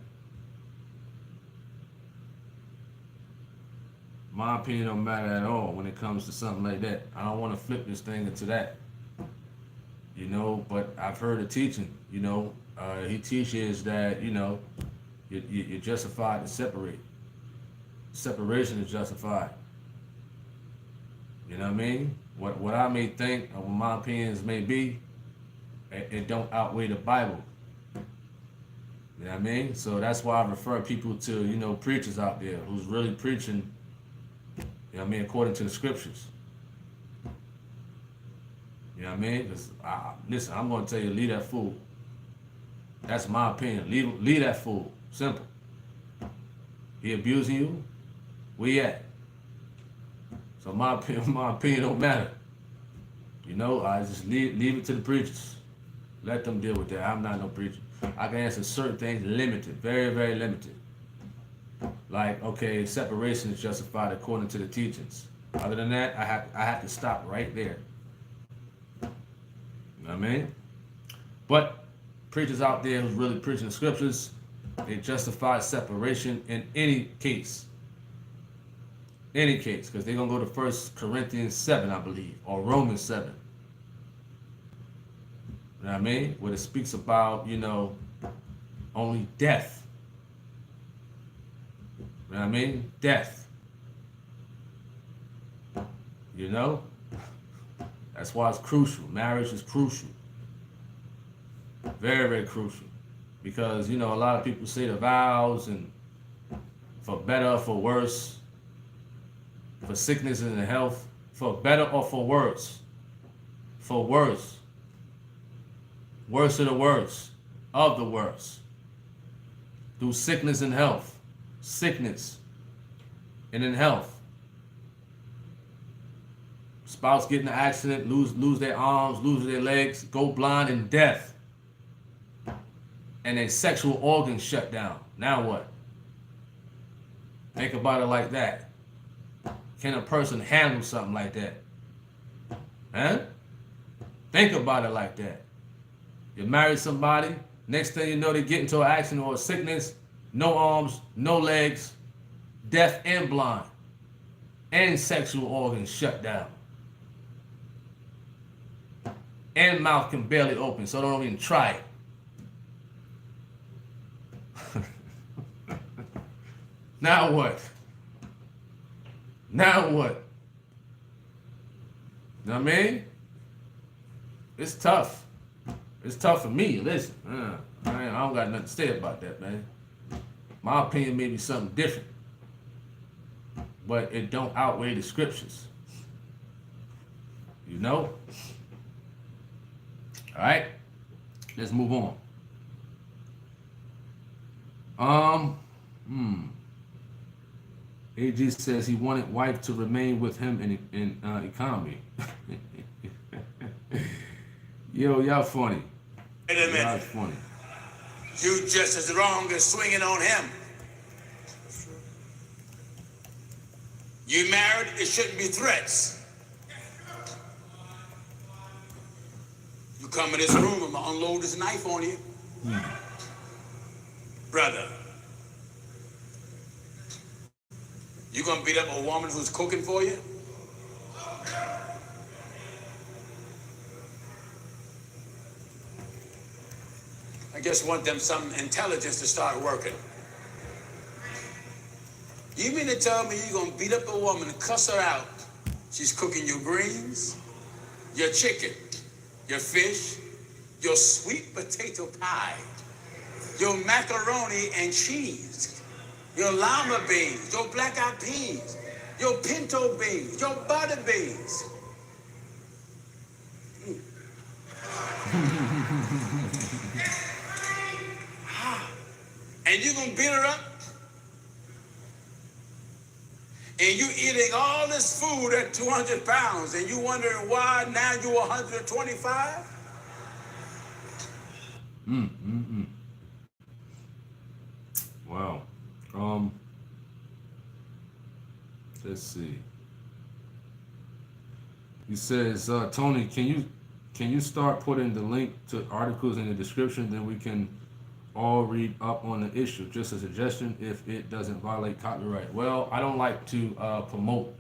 [SPEAKER 1] My opinion don't matter at all when it comes to something like that. I don't want to flip this thing into that. You know, but I've heard a teaching, you know. He teaches that, you know, you're justified to separate. Separation is justified. You know what I mean? What I may think or what my opinions may be, it don't outweigh the Bible. You know what I mean? So that's why I refer people to, you know, preachers out there who's really preaching, you know what I mean, according to the scriptures. You know what I mean? 'Cause, listen, I'm going to tell you, leave that fool. That's my opinion. Leave that fool. Simple. He abusing you? Where you at? So my opinion don't matter. You know, I just leave it to the preachers. Let them deal with that. I'm not no preacher. I can answer certain things limited, very, very limited. Like, okay, separation is justified according to the teachings. Other than that, I have to stop right there. You know what I mean? But preachers out there who's really preaching the scriptures, they justify separation in any case. Any case, because they're going to go to 1 Corinthians 7, I believe, or Romans 7. You know what I mean? Where it speaks about, you know, only death. You know what I mean? Death. You know? That's why it's crucial. Marriage is crucial. Very, very crucial. Because, you know, a lot of people say the vows and for better or for worse, for sickness and health, for better or for worse. For worse. Worse of the worst. Of the worst. Through sickness and health. Sickness and in health. Spouse get in an accident, lose their arms, lose their legs, go blind, and death. and their sexual organs shut down. Now what? Think about it like that. Can a person handle something like that? Huh? Think about it like that. You marry somebody, next thing you know, they get into an accident or a sickness, no arms, no legs, deaf and blind, and sexual organs shut down. And mouth can barely open, so don't even try it. Now what? Now what? You know what I mean? It's tough. It's tough for me. Listen, I don't got nothing to say about that, man. My opinion may be something different, but it don't outweigh the scriptures. You know? All right, let's move on. AG says he wanted wife to remain with him in economy. Yo, y'all funny.
[SPEAKER 3] Wait a minute.
[SPEAKER 1] Y'all funny.
[SPEAKER 3] You just as wrong as swinging on him. You married, it shouldn't be threats. You come in this room, I'm gonna unload this knife on you. Brother, you gonna beat up a woman who's cooking for you? I just want them some intelligence to start working. You mean to tell me you're gonna beat up a woman and cuss her out? She's cooking your greens, your chicken, your fish, your sweet potato pie, your macaroni and cheese, your lima beans, your black-eyed peas, your pinto beans, your butter beans. And you're gonna beat her up? And you eating all this food at 200 pounds, and you wondering why now you're 125?
[SPEAKER 1] Wow. Let's see. He says, Tony, can you start putting the link to articles in the description, then we can all read up on the issue. Just a suggestion if it doesn't violate copyright. Well, I don't like to promote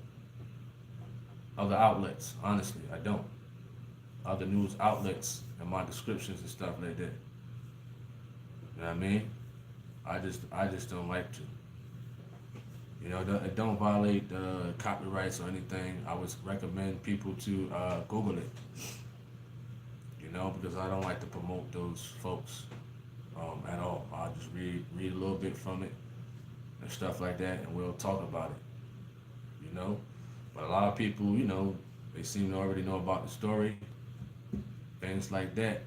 [SPEAKER 1] other outlets, honestly. I don't. Other news outlets and my descriptions and stuff like that. You know what I mean? I just don't like to. You know, it don't violate copyrights or anything. I would recommend people to Google it. You know, because I don't like to promote those folks at all. I'll just read a little bit from it and stuff like that, and we'll talk about it. You know, but a lot of people, you know, they seem to already know about the story, things like that.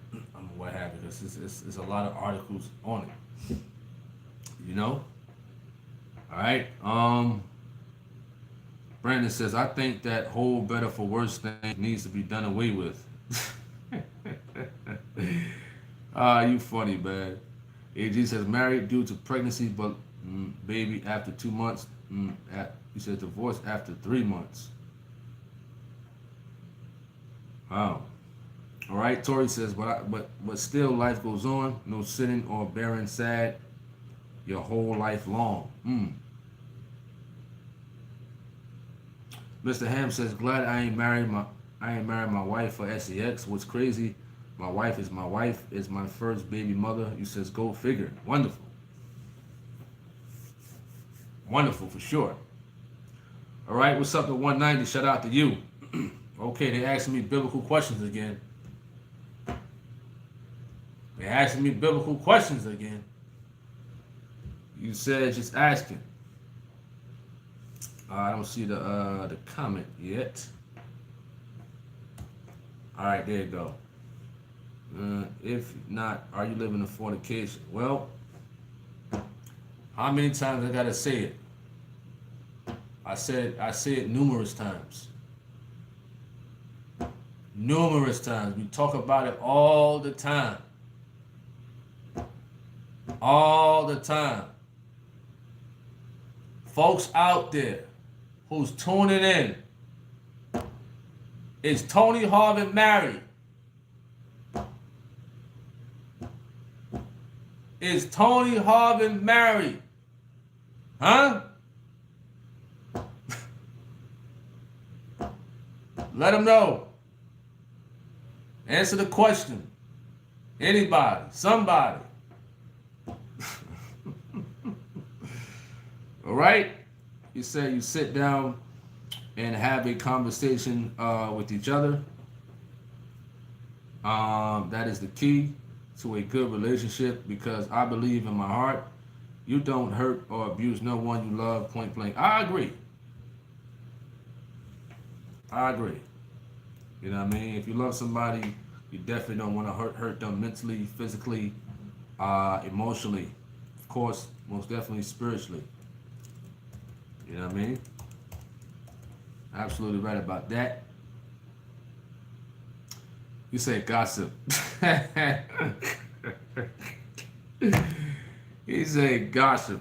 [SPEAKER 1] What have you? There's a lot of articles on it. You know. All right. Brandon says, I think that whole better for worse thing needs to be done away with. You funny, man. AG says, married due to pregnancy, but baby after 2 months. He says, divorced after 3 months. Wow. All right. Tori says, but still life goes on. No sitting or bearing sad your whole life long. Mr. Ham says, glad I ain't married my wife for sex. What's crazy? My wife is my first baby mother. He says, go figure. Wonderful. Wonderful for sure. All right, what's up to 190? Shout out to you. Okay, they're asking me biblical questions again. They're asking me biblical questions again. You said just asking. I don't see the comment yet. All right, there you go. If not, are you living in fornication? Well, how many times I gotta say it? I say it numerous times. Numerous times. We talk about it all the time. all the time. Folks out there who's tuning in, is Tony Harvin married? Is Tony Harvin married? Huh? Let them know. Answer the question. Anybody, somebody. All right? You say you sit down and have a conversation with each other. That is the key to a good relationship, because I believe in my heart you don't hurt or abuse no one you love, point blank. I agree. You know what I mean? If you love somebody, you definitely don't want to hurt them mentally, physically, emotionally. Of course, most definitely spiritually. You know what I mean? Absolutely right about that. You say gossip. He said gossip.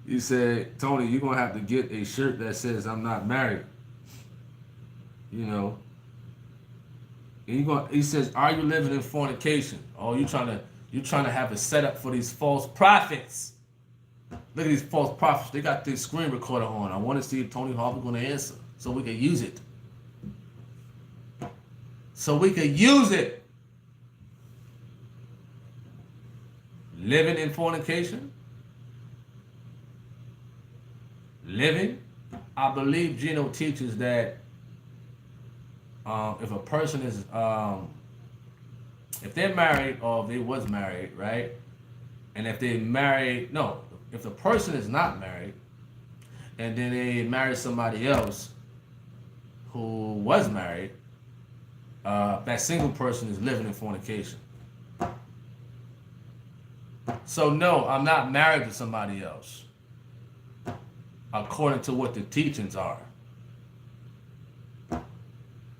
[SPEAKER 1] You said, Tony, you're going to have to get a shirt that says I'm not married. You know. And he says, are you living in fornication? Oh, you're trying to have a setup for these false prophets. Look at these false prophets. They got this screen recorder on. I want to see if Tony Harvin going to answer so we can use it. Living in fornication? Living? I believe Gino teaches that if a person is, if they're married or if they was married, right? And if they married, no, if the person is not married and then they marry somebody else who was married, that single person is living in fornication. So no, I'm not married to somebody else, according to what the teachings are.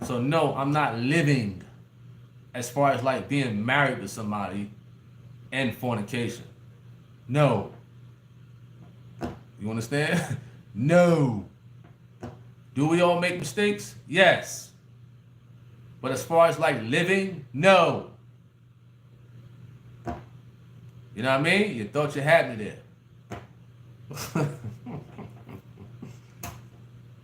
[SPEAKER 1] So no, I'm not living as far as like being married to somebody and fornication. No. You understand? No. Do we all make mistakes? Yes. But as far as like living, no. You know what I mean? You thought you had me there.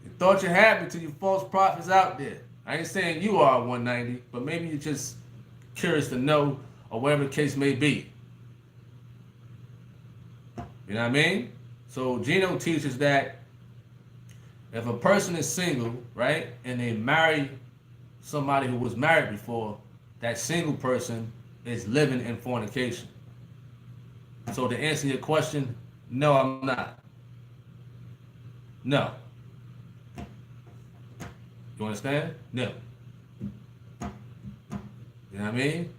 [SPEAKER 1] You thought you had me to you false prophets out there. I ain't saying you are 190, but maybe you're just curious to know, or whatever the case may be. You know what I mean? So Gino teaches that if a person is single, right, and they marry somebody who was married before, that single person is living in fornication. So to answer your question, no, I'm not. No. You understand? No. You know what I mean?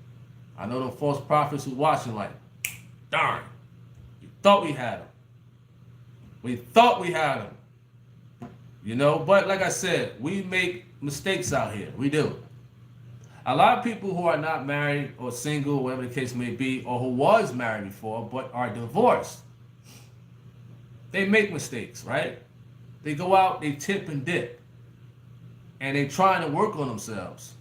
[SPEAKER 1] I know them false prophets who watching like, darn, you thought we had them. We thought we had them. You know, but like I said, we make mistakes out here. We do. A lot of people who are not married or single, whatever the case may be, or who was married before but are divorced, they make mistakes, right? They go out, they tip and dip, and they trying to work on themselves.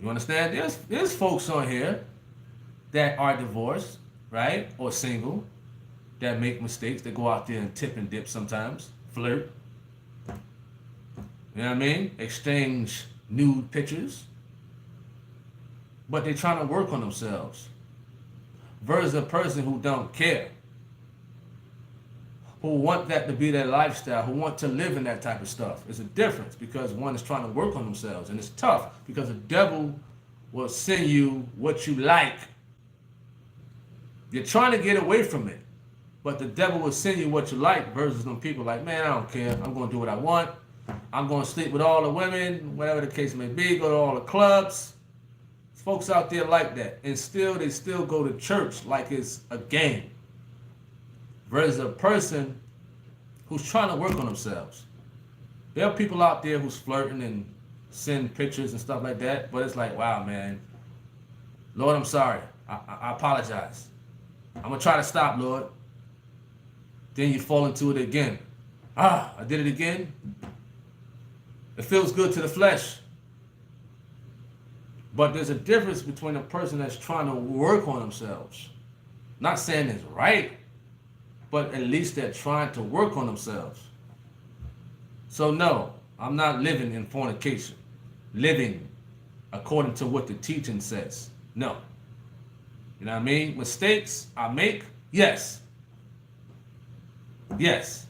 [SPEAKER 1] You understand? There's folks on here that are divorced, right, or single, that make mistakes. They go out there and tip and dip sometimes, flirt. You know what I mean? Exchange nude pictures. But they're trying to work on themselves. Versus a person who don't care. Who want that to be their lifestyle, who want to live in that type of stuff. It's a difference, because one is trying to work on themselves. And it's tough because the devil will send you what you like. You're trying to get away from it, but the devil will send you what you like, versus them people like, man, I don't care. I'm going to do what I want. I'm going to sleep with all the women, whatever the case may be, go to all the clubs. There's folks out there like that. And still, they still go to church like it's a game. Versus a person who's trying to work on themselves. There are people out there who's flirting and send pictures and stuff like that, but it's like, wow, man, Lord, I'm sorry. I apologize. I'm going to try to stop, Lord. Then you fall into it again. I did it again. It feels good to the flesh. But there's a difference between a person that's trying to work on themselves. Not saying it's right, but at least they're trying to work on themselves. So no, I'm not living in fornication. Living according to what the teaching says. No. You know what I mean? Mistakes I make? Yes. Yes.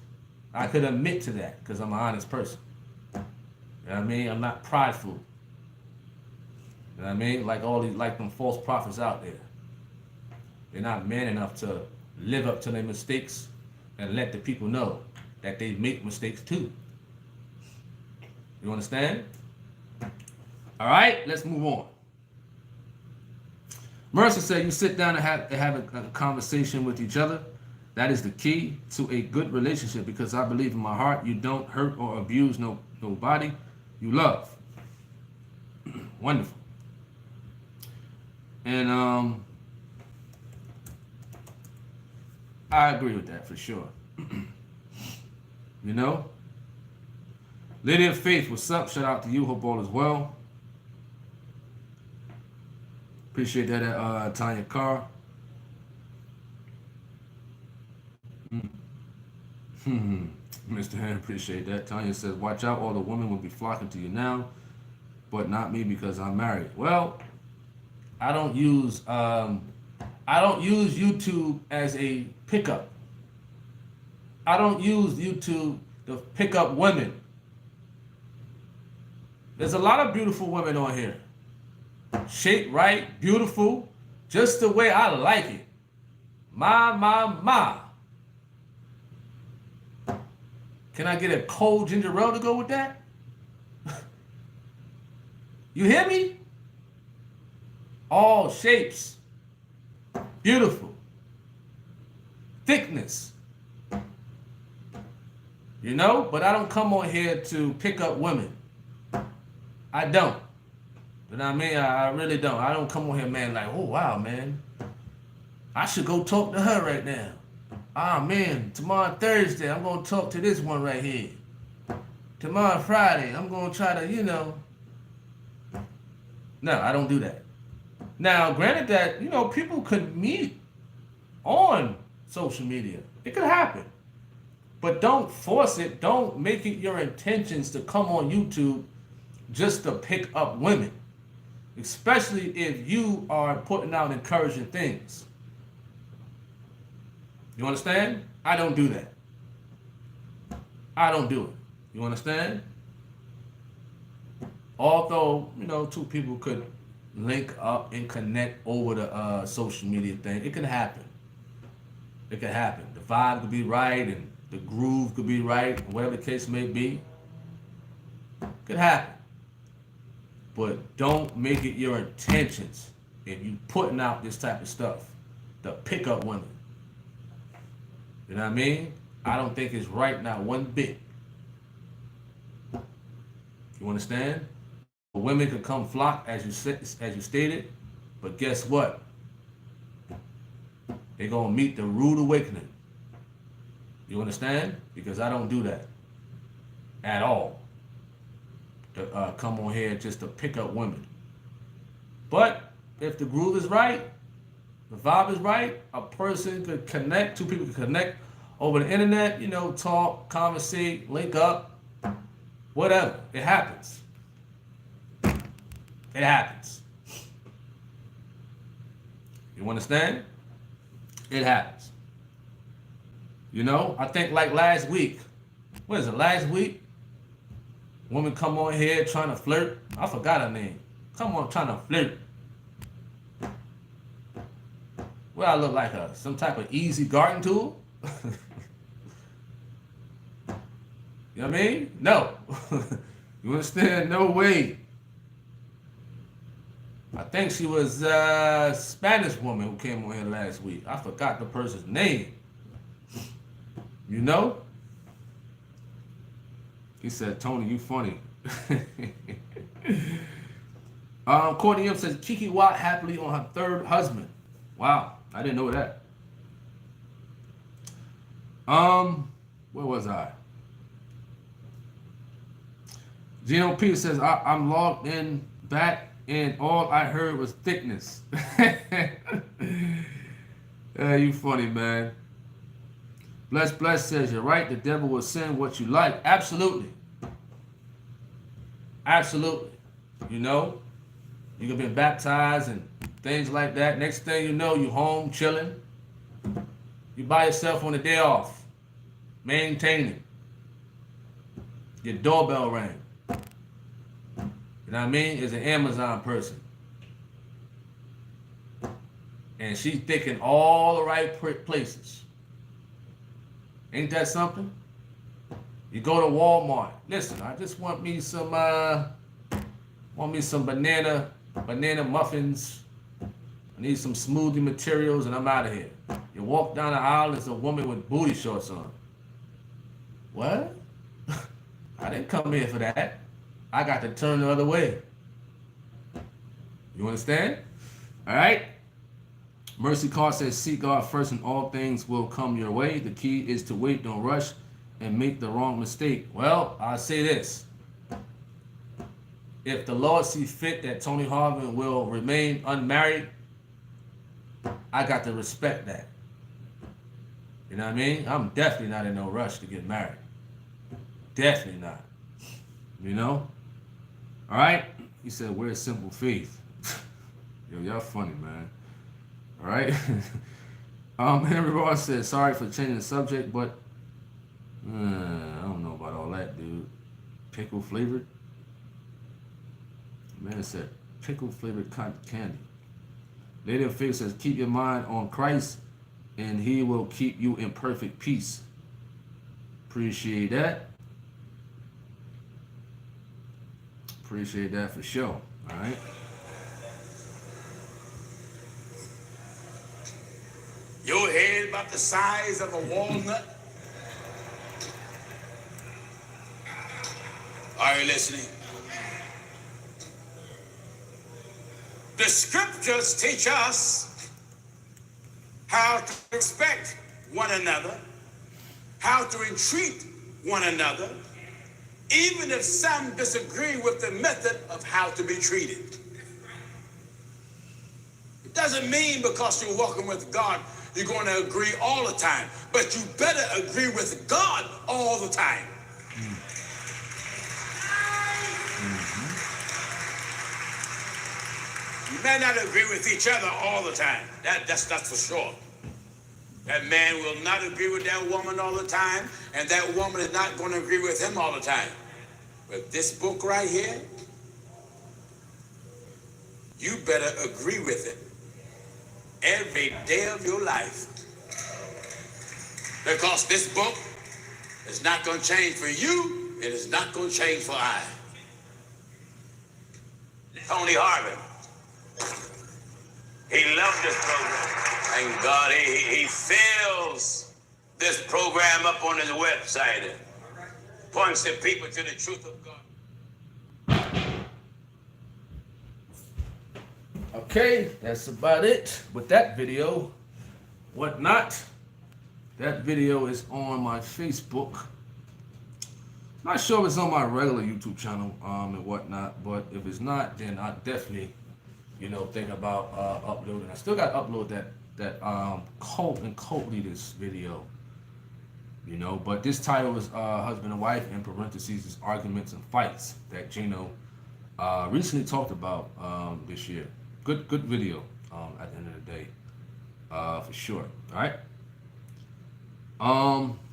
[SPEAKER 1] I could admit to that because I'm an honest person. You know what I mean? I'm not prideful. You know what I mean? Like them false prophets out there. They're not man enough to live up to their mistakes and let the people know that they make mistakes too. You understand? All right, let's move on. Mercy said, you sit down and have a conversation with each other. That is the key to a good relationship because I believe in my heart you don't hurt or abuse nobody you love. Wonderful. And I agree with that for sure. You know? Lady of Faith, what's up? Shout out to you. Hope all is well. Appreciate that, Tanya Carr. Mr. Hand, appreciate that. Tanya says, watch out, all the women will be flocking to you now, but not me because I'm married. Well, I don't use YouTube as a pickup. I don't use YouTube to pick up women. There's a lot of beautiful women on here. Shaped right, beautiful, just the way I like it. My. Can I get a cold ginger ale to go with that? You hear me? All shapes. Beautiful. Thickness. You know? But I don't come on here to pick up women. I don't. You know what I mean? I really don't. I don't come on here, man, like, oh, wow, man. I should go talk to her right now. Man, tomorrow Thursday, I'm going to talk to this one right here. Tomorrow Friday, I'm going to try to, No, I don't do that. Now, granted that, people could meet on social media. It could happen. But don't force it. Don't make it your intentions to come on YouTube just to pick up women. Especially if you are putting out encouraging things. You understand? I don't do that. I don't do it. You understand? Although, two people could link up and connect over the social media thing. It can happen. It can happen. The vibe could be right and the groove could be right, whatever the case may be. It could happen. But don't make it your intentions if you putting out this type of stuff to pick up women. You know what I mean? I don't think it's right, not one bit. You understand? Women could come flock as you stated, but guess what? They're gonna meet the rude awakening. You understand? Because I don't do that at all. To come on here just to pick up women. But if the groove is right, the vibe is right, a person could connect, two people could connect over the internet, talk, conversate, link up, whatever. It happens. It happens. You understand? It happens. I think like last week, what is it, last week? Woman come on here trying to flirt. I forgot her name. Come on, trying to flirt. What I look like some type of easy garden tool? You know what I mean? No. You understand? No way. I think she was a Spanish woman who came on here last week. I forgot the person's name. He said, Tony, you funny. Courtney M says Kiki Watt happily on her third husband. Wow, I didn't know that. Where was I? Gino Peter says I'm logged in back and all I heard was thickness. You funny, man. Bless says you're right. The devil will send what you like. Absolutely. Absolutely. You know, you could be baptized and things like that. Next thing you know, you home chilling. You by yourself on a day off. Maintaining. Your doorbell rang. You know what I mean? It's an Amazon person. And she's thinking all the right places. Ain't that something? You go to Walmart. Listen, I just want me some banana muffins. I need some smoothie materials and I'm out of here. You walk down the aisle, there's a woman with booty shorts on. What? I didn't come here for that. I got to turn the other way. You understand? All right? Mercy Card says, seek God first and all things will come your way. The key is to wait, don't rush, and make the wrong mistake. Well, I'll say this. If the Lord see fit that Tony Harvin will remain unmarried, I got to respect that. You know what I mean? I'm definitely not in no rush to get married. Definitely not. You know? All right? He said, where's simple faith? Yo, y'all funny, man. All right? Henry Ross said, sorry for changing the subject, but I don't know about all that, dude. Pickle flavored? Man said, pickle flavored cotton candy. Lady of Faith says, keep your mind on Christ and he will keep you in perfect peace. Appreciate that. Appreciate that for sure. All right.
[SPEAKER 3] Your head about the size of a walnut. Are you listening? The scriptures teach us how to respect one another, how to entreat one another, even if some disagree with the method of how to be treated. It doesn't mean because you're walking with God, you're going to agree all the time, but you better agree with God all the time. You may not agree with each other all the time. That's for sure. That man will not agree with that woman all the time, and that woman is not going to agree with him all the time. But this book right here, you better agree with it every day of your life. Because this book is not going to change for you, it is not going to change for I. Tony Harvin, he loved this program. Thank God he fills this program up on his website and points the people to the truth of God.
[SPEAKER 1] Okay, that's about it with that video. Whatnot. That video is on my Facebook. Not sure if it's on my regular YouTube channel and whatnot, but if it's not, then I definitely, think about uploading. I still got to upload that cult and cult leaders video. But this title is husband and wife, in parentheses is arguments and fights that Gino recently talked about this year. Good video at the end of the day, for sure. All right.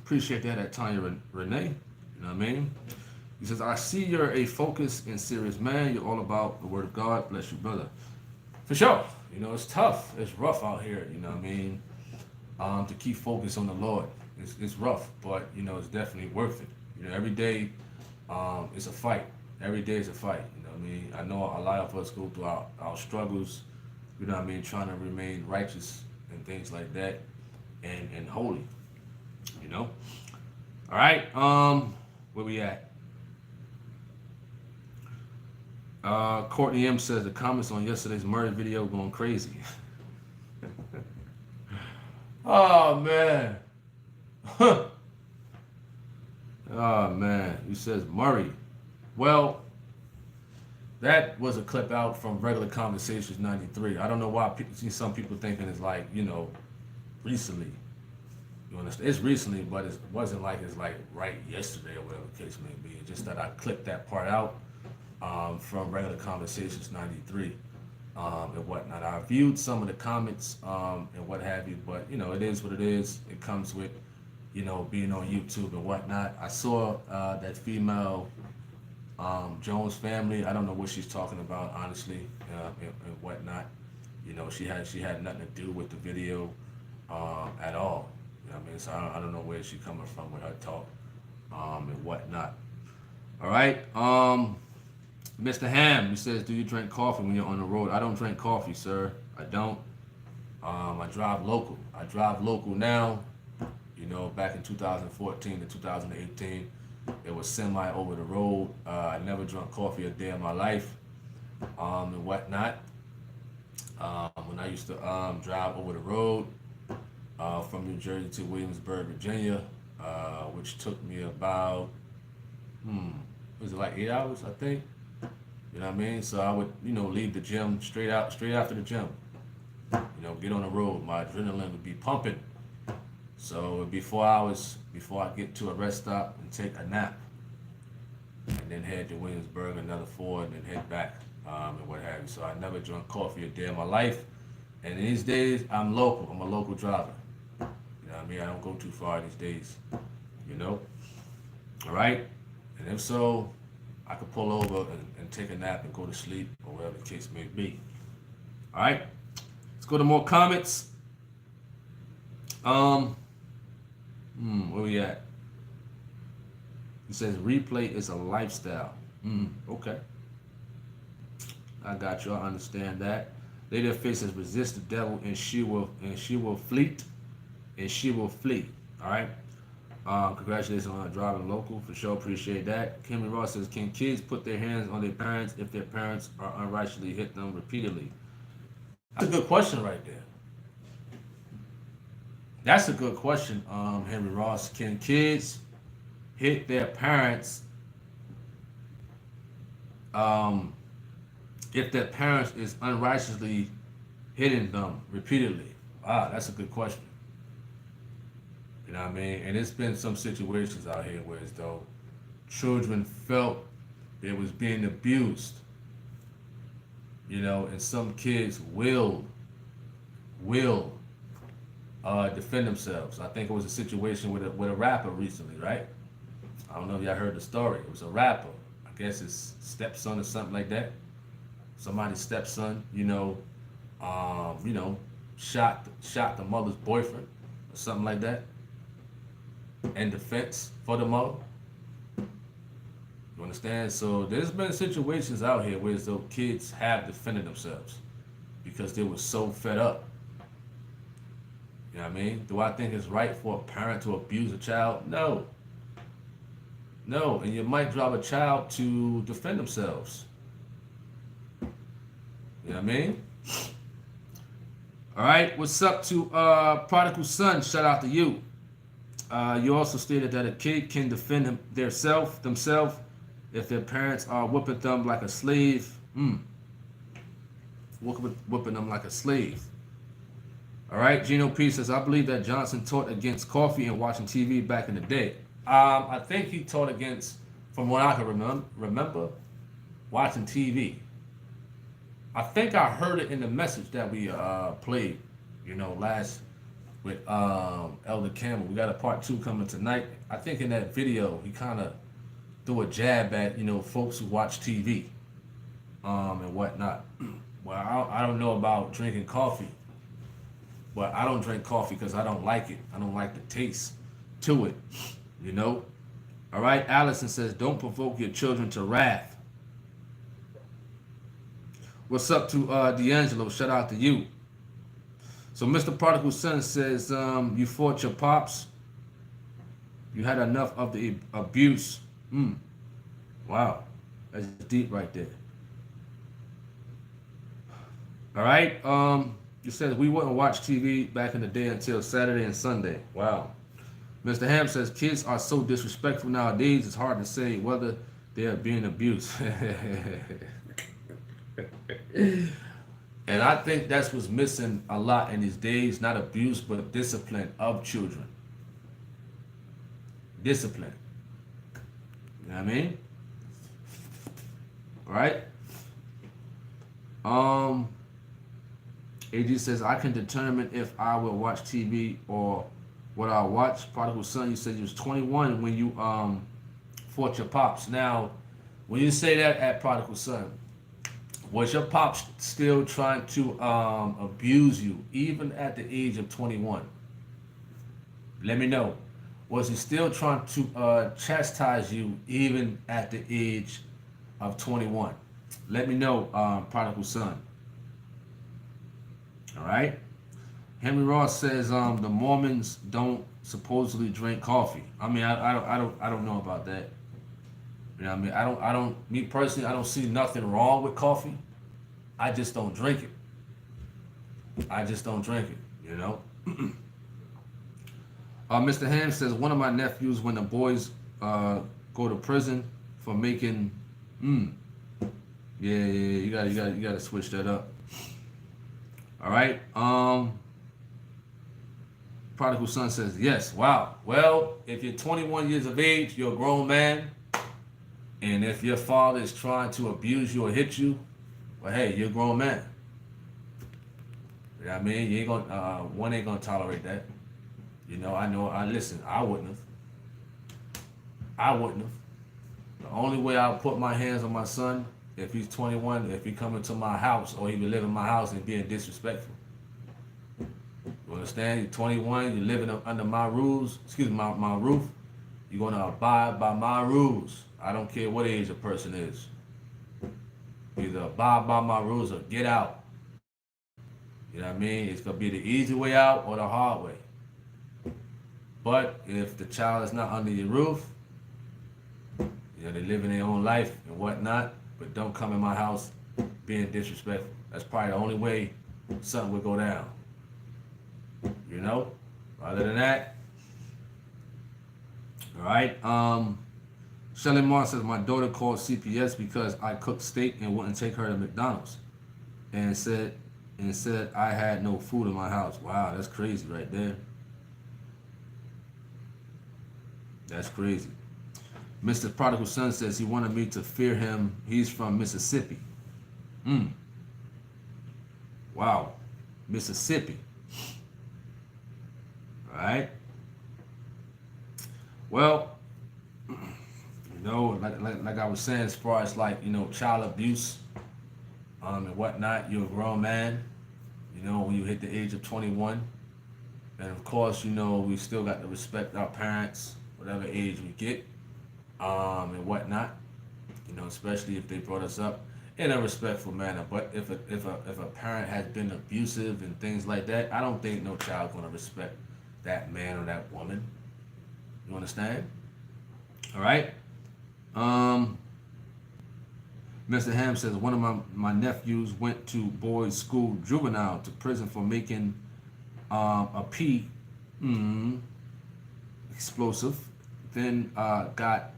[SPEAKER 1] Appreciate that at Tanya Renee. You know what I mean? He says, I see you're a focused and serious man. You're all about the word of God. Bless you, brother. For sure. It's tough. It's rough out here. You know what I mean? To keep focused on the Lord. It's rough, but it's definitely worth it. Every day, it's a fight. Every day is a fight. You know what I mean? I know a lot of us go through our struggles. You know what I mean? Trying to remain righteous and things like that, and holy. All right. Where we at? Courtney M says the comments on yesterday's murder video going crazy. Oh man. Oh man. He says Murray. Well, that was a clip out from Regular Conversations 93. I don't know why see some people thinking it's like, recently. You understand? It's recently, but it wasn't like it's like right yesterday or whatever the case may be. It's just that I clipped that part out from Regular Conversations 93 and whatnot. I viewed some of the comments and what have you, but it is what it is. It comes with being on YouTube and whatnot. I saw that female Jones family. I don't know what she's talking about, honestly, and whatnot. She had nothing to do with the video at all. You know what I mean? So I don't know where she's coming from with her talk and whatnot. All right. Mr. Ham, he says, do you drink coffee when you're on the road? I don't drink coffee, sir. I don't. I drive local. I drive local now. Back in 2014 to 2018, it was semi over the road. I never drank coffee a day in my life and whatnot. When I used to drive over the road from New Jersey to Williamsburg, Virginia, which took me about, was it like 8 hours, I think? You know what I mean? So I would, leave the gym straight after the gym. Get on the road. My adrenaline would be pumping. So it'd be 4 hours before I get to a rest stop and take a nap. And then head to Williamsburg, another 4, and then head back and what have you. So I never drank coffee a day in my life. And these days, I'm local. I'm a local driver. You know what I mean? I don't go too far these days. All right? And if so, I could pull over and take a nap and go to sleep or whatever the case may be. All right? Let's go to more comments. Where we at? He says replay is a lifestyle. Okay. I got you. I understand that. Lady of Faith says resist the devil and she will flee. And she will flee. All right. Congratulations on driving local, for sure. Appreciate that. Kimmy Ross says, can kids put their hands on their parents if their parents are unrighteously hit them repeatedly? That's a good question right there. That's a good question, Henry Ross. Can kids hit their parents if their parents is unrighteously hitting them repeatedly? Wow, that's a good question. You know what I mean? And it's been some situations out here where as though children felt they was being abused. And some kids will defend themselves. I think it was a situation with a rapper recently, right? I don't know if y'all heard the story. It was a rapper. I guess his stepson or something like that. Somebody's stepson, shot the mother's boyfriend or something like that. In defense for the mother. You understand? So there's been situations out here where those kids have defended themselves because they were so fed up. You know what I mean? Do I think it's right for a parent to abuse a child? No. No, and you might drive a child to defend themselves. You know what I mean? All right, what's up to Prodigal Son? Shout out to you. You also stated that a kid can defend themselves if their parents are whipping them like a slave. Whipping them like a slave. All right, Gino P says, I believe that Johnson taught against coffee and watching TV back in the day. I think he taught against, from what I can remember, watching TV. I think I heard it in the message that we played, last with Elder Campbell. We got a part 2 coming tonight. I think in that video, he kind of threw a jab at, folks who watch TV and whatnot. Well, I don't know about drinking coffee, but I don't drink coffee because I don't like it. I don't like the taste to it, All right, Allison says, don't provoke your children to wrath. What's up to D'Angelo? Shout out to you. So Mr. Prodigal Son says, you fought your pops. You had enough of the abuse. Wow, that's deep right there. All right. It says we wouldn't watch TV back in the day until Saturday and Sunday. Wow. Mr. Ham says kids are so disrespectful nowadays. It's hard to say whether they are being abused. And I think that's what's missing a lot in these days. Not abuse, but discipline of children. Discipline. You know what I mean? All right. AG says I can determine if I will watch TV or what I'll watch. Prodigal son, you said you was 21 when you fought your pops. Now, when you say that at Prodigal son, was your pops still trying to abuse you even at the age of 21? Let me know. Was he still trying to chastise you even at the age of 21? Let me know, Prodigal son. All right. Henry Ross says the Mormons don't supposedly drink coffee. I mean, I don't know about that. You know what I mean? Me personally, I don't see nothing wrong with coffee. I just don't drink it. I just don't drink it, you know? Mr. Ham says one of my nephews, when the boys go to prison for making, you gotta switch that up. All right. Prodigal son says yes. Wow. Well, if you're 21 years of age, you're a grown man, and if your father is trying to abuse you or hit you, well, hey, you're a grown man. You know what I mean? You ain't gonna one ain't gonna tolerate that. You know, listen, I wouldn't have. The only way I'll put my hands on my son, if he's 21, if he come into my house or he be living in my house and being disrespectful. You understand? You're 21, you're living under my rules, my roof. You're gonna abide by my rules. I don't care what age a person is. Either abide by my rules or get out. You know what I mean? It's gonna be the easy way out or the hard way. But if the child is not under your roof, you know, they live in their own life and whatnot, but don't come in my house being disrespectful. That's probably the only way something would go down. You know? Other than that, all right. Shelly Moore says my daughter called CPS because I cooked steak and wouldn't take her to McDonald's, and said I had no food in my house. Wow, that's crazy right there. That's crazy. Mr. Prodigal Son says he wanted me to fear him. He's from Mississippi. Wow. Mississippi. All right. Well, you know, like I was saying, as far as like, you know, child abuse and whatnot, you're a grown man, you know, when you hit the age of 21. And of course, you know, we still got to respect our parents, whatever age we get, and whatnot, you know, especially if they brought us up in a respectful manner. But if a parent has been abusive and things like that, I don't think no child's gonna respect that man or that woman. You understand? All right. Mr. Ham says one of my nephews went to boys' school juvenile to prison for making a pea explosive. Then got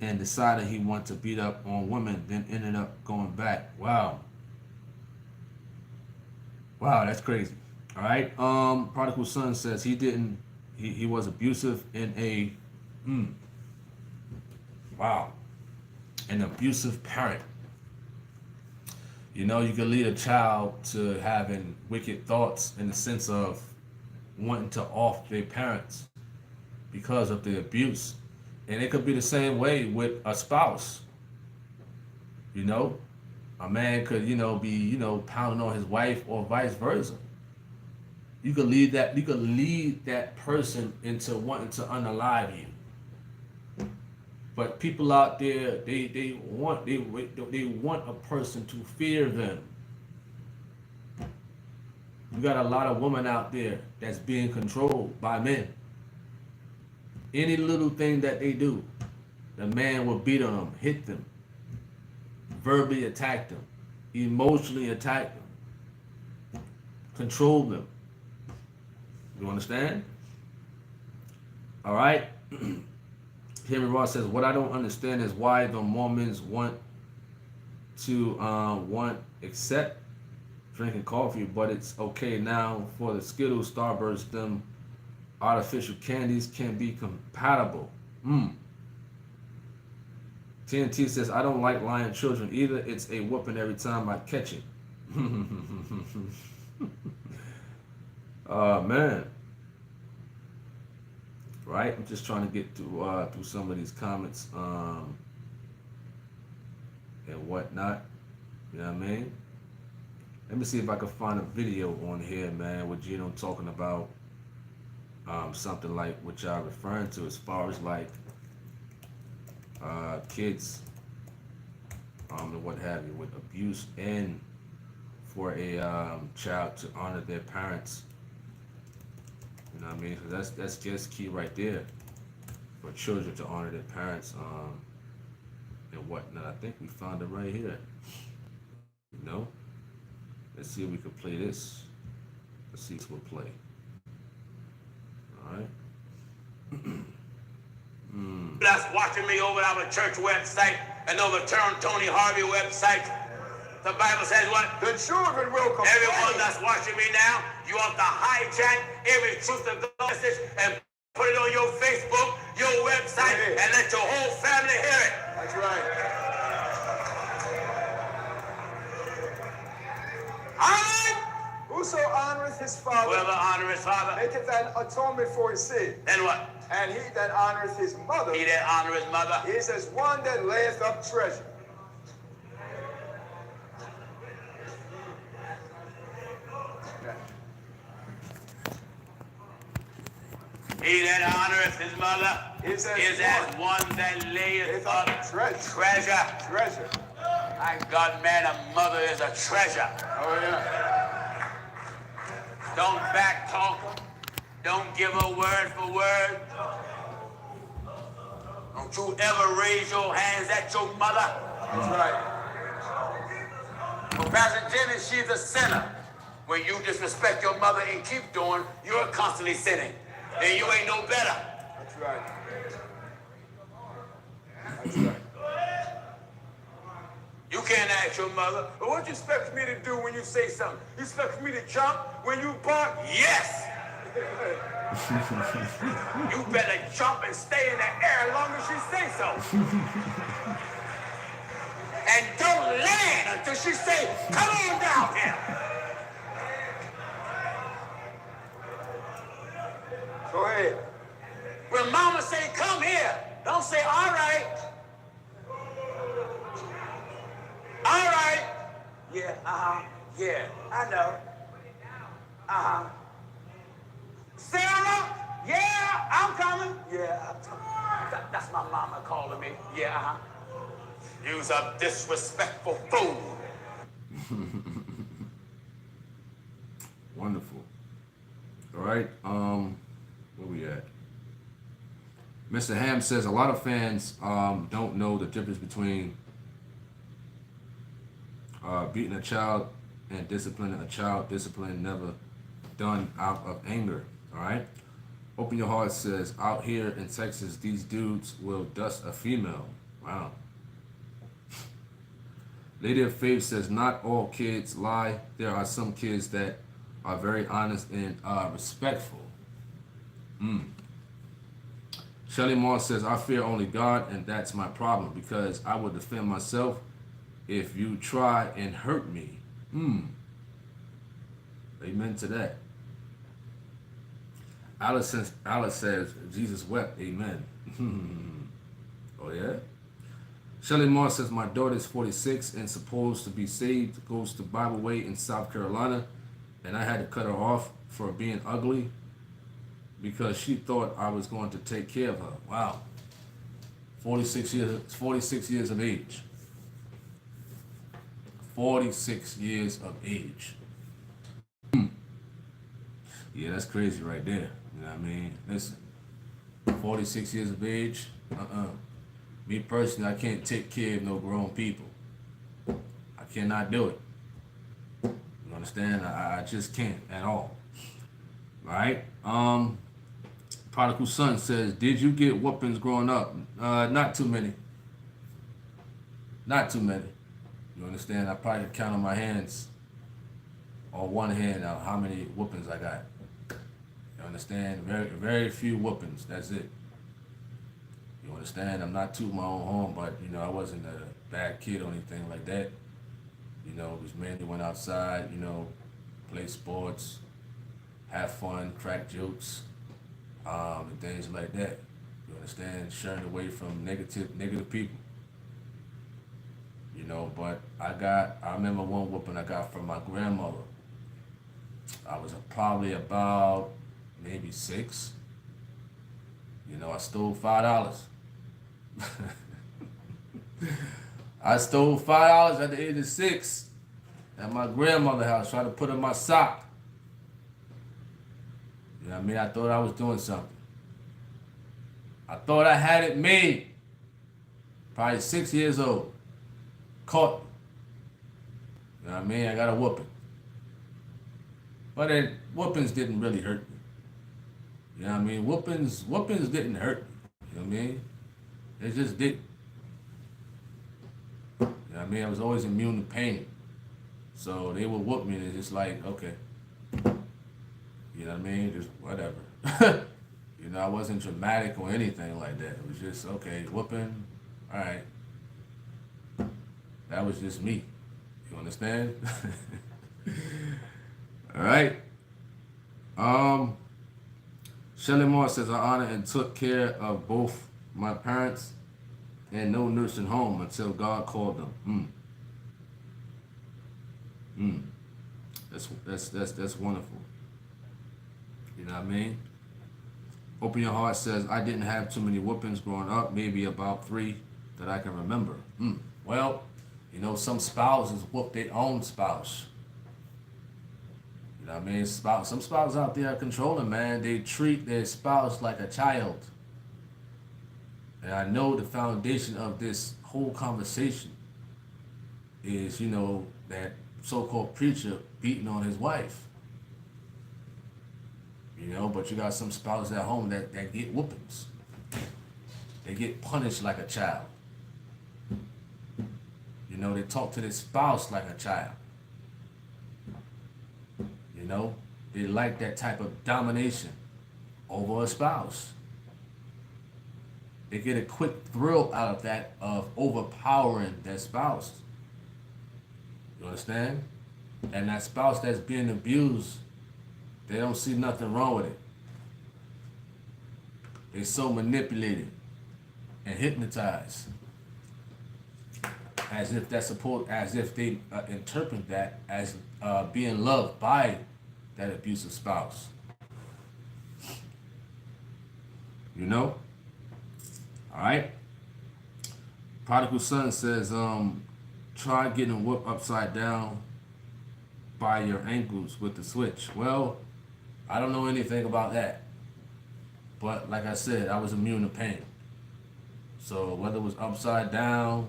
[SPEAKER 1] and decided he wanted to beat up on women. Then ended up going back. Wow, that's crazy. All right. Prodigal Son says he was abusive in a an abusive parent. You know, you can lead a child to having wicked thoughts in the sense of wanting to off their parents because of the abuse. And it could be the same way with a spouse. You know, a man could, you know, be, you know, pounding on his wife or vice versa. You could lead that person into wanting to unalive you. But people out there, they want a person to fear them. You got a lot of women out there that's being controlled by men. Any little thing that they do, the man will beat on them, hit them, verbally attack them, emotionally attack them, control them. You understand? All right. Henry Ross says, what I don't understand is why the Mormons want accept drinking coffee, but it's okay now for the Skittles, Starburst, them artificial candies can be compatible. TNT says, I don't like lying children either. It's a whooping every time I catch it. Man. Right? I'm just trying to get through some of these comments and whatnot. You know what I mean? Let me see if I can find a video on here, man, with Gino talking about something like what y'all referring to as far as like kids and what have you, with abuse, and for a child to honor their parents. You know what I mean? So that's just key right there, for children to honor their parents and whatnot. I think we found it right here. You know? Let's see if we can play this. Let's see if we'll play. All right.
[SPEAKER 3] That's watching me over our church website and over Tony Harvin website. The Bible says what?
[SPEAKER 2] The children will complain.
[SPEAKER 3] Everyone that's watching me now, you want to hijack every truth of God message and put it on your Facebook, your website, and let your whole family hear it.
[SPEAKER 2] That's right. Whoso honoreth his father,
[SPEAKER 3] Whoever honoreth his father,
[SPEAKER 2] maketh an atonement for his sin.
[SPEAKER 3] then what?
[SPEAKER 2] And he that honoreth his mother,
[SPEAKER 3] He that honoreth his mother,
[SPEAKER 2] is as one that layeth up treasure.
[SPEAKER 3] he that honoreth his mother
[SPEAKER 2] Is
[SPEAKER 3] is as one that layeth up treasure.
[SPEAKER 2] Treasure.
[SPEAKER 3] My God, man, a mother is a treasure.
[SPEAKER 2] Oh, yeah.
[SPEAKER 3] Don't back talk. Don't give a word for word. Don't you ever raise your hands at your mother.
[SPEAKER 2] That's right.
[SPEAKER 3] For Pastor Jimmy, she's a sinner. When you disrespect your mother and keep doing, you're constantly sinning. And you ain't no better.
[SPEAKER 2] That's right. That's right.
[SPEAKER 3] You can't ask your mother, but what you expect me to do when you say something? You expect me to jump when you bark? Yes! You better jump and stay in the air as long as she say so. And don't land until she say, come on down here.
[SPEAKER 2] Go ahead.
[SPEAKER 3] When mama say, come here, don't say, all right. All right. Yeah, yeah, I know. Sarah? Yeah, I'm coming. Yeah, that's my mama calling me. Yeah, You's a disrespectful fool.
[SPEAKER 1] Wonderful. All right. Where we at? Mr. Ham says a lot of fans don't know the difference between beating a child and disciplining a child. Discipline never done out of anger. All right. Open Your Heart says, out here in Texas, these dudes will dust a female. Wow. Lady of Faith says, not all kids lie. There are some kids that are very honest and respectful. Shelly Moore says, I fear only God, and that's my problem, because I will defend myself if you try and hurt me. Amen to that. Alice says, Jesus wept. Amen. Oh, yeah? Shelly Moore says, my daughter is 46 and supposed to be saved, goes to Bible Way in South Carolina, and I had to cut her off for being ugly because she thought I was going to take care of her. Wow. 46 years of age. 46 years of age. Yeah, that's crazy right there. You know what I mean? Listen, 46 years of age, Me personally, I can't take care of no grown people. I cannot do it. You understand? I just can't at all. Right? Prodigal Son says, did you get whoopings growing up? Not too many. Not too many. You understand? I probably could count on my hands, on one hand, how many whoopings I got. You understand? Very, very few whoopings. That's it. You understand? I'm not tooting my own horn, but you know, I wasn't a bad kid or anything like that. You know, it was mainly went outside, you know, play sports, have fun, crack jokes, and things like that. You understand? Sharing away from negative people. You know, but I remember one whooping I got from my grandmother. I was probably about maybe 6. You know, I stole $5. I stole $5 at the age of 6 at my grandmother's house, trying to put in my sock. You know what I mean? I thought I was doing something. I thought I had it made. Probably 6 years old. Caught me. You know what I mean? I got a whooping. But whoopings didn't really hurt me. You know what I mean? Whoopings didn't hurt me. You know what I mean? They just didn't. You know what I mean? I was always immune to pain. So they would whoop me and it's just like, okay. You know what I mean? Just whatever. You know, I wasn't dramatic or anything like that. It was just, okay, whooping, all right. That was just me. You understand? All right. Shelly Moore says, I honored and took care of both my parents and no nursing home until God called them. That's wonderful. You know what I mean? Open Your Heart says, I didn't have too many whoopings growing up, maybe about 3 that I can remember. Well, you know, some spouses whoop their own spouse. You know what I mean? Some spouses out there are controlling, man. They treat their spouse like a child. And I know the foundation of this whole conversation is, you know, that so-called preacher beating on his wife. You know, but you got some spouses at home that get whoopings. They get punished like a child. You know, they talk to their spouse like a child. You know, they like that type of domination over a spouse. They get a quick thrill out of that, of overpowering their spouse. You understand? And that spouse that's being abused, they don't see nothing wrong with it. They're so manipulated and hypnotized, as if they interpret that as being loved by that abusive spouse. You know? All right. Prodigal Son says, try getting whooped upside down by your ankles with the switch. Well, I don't know anything about that. But like I said, I was immune to pain. So whether it was upside down,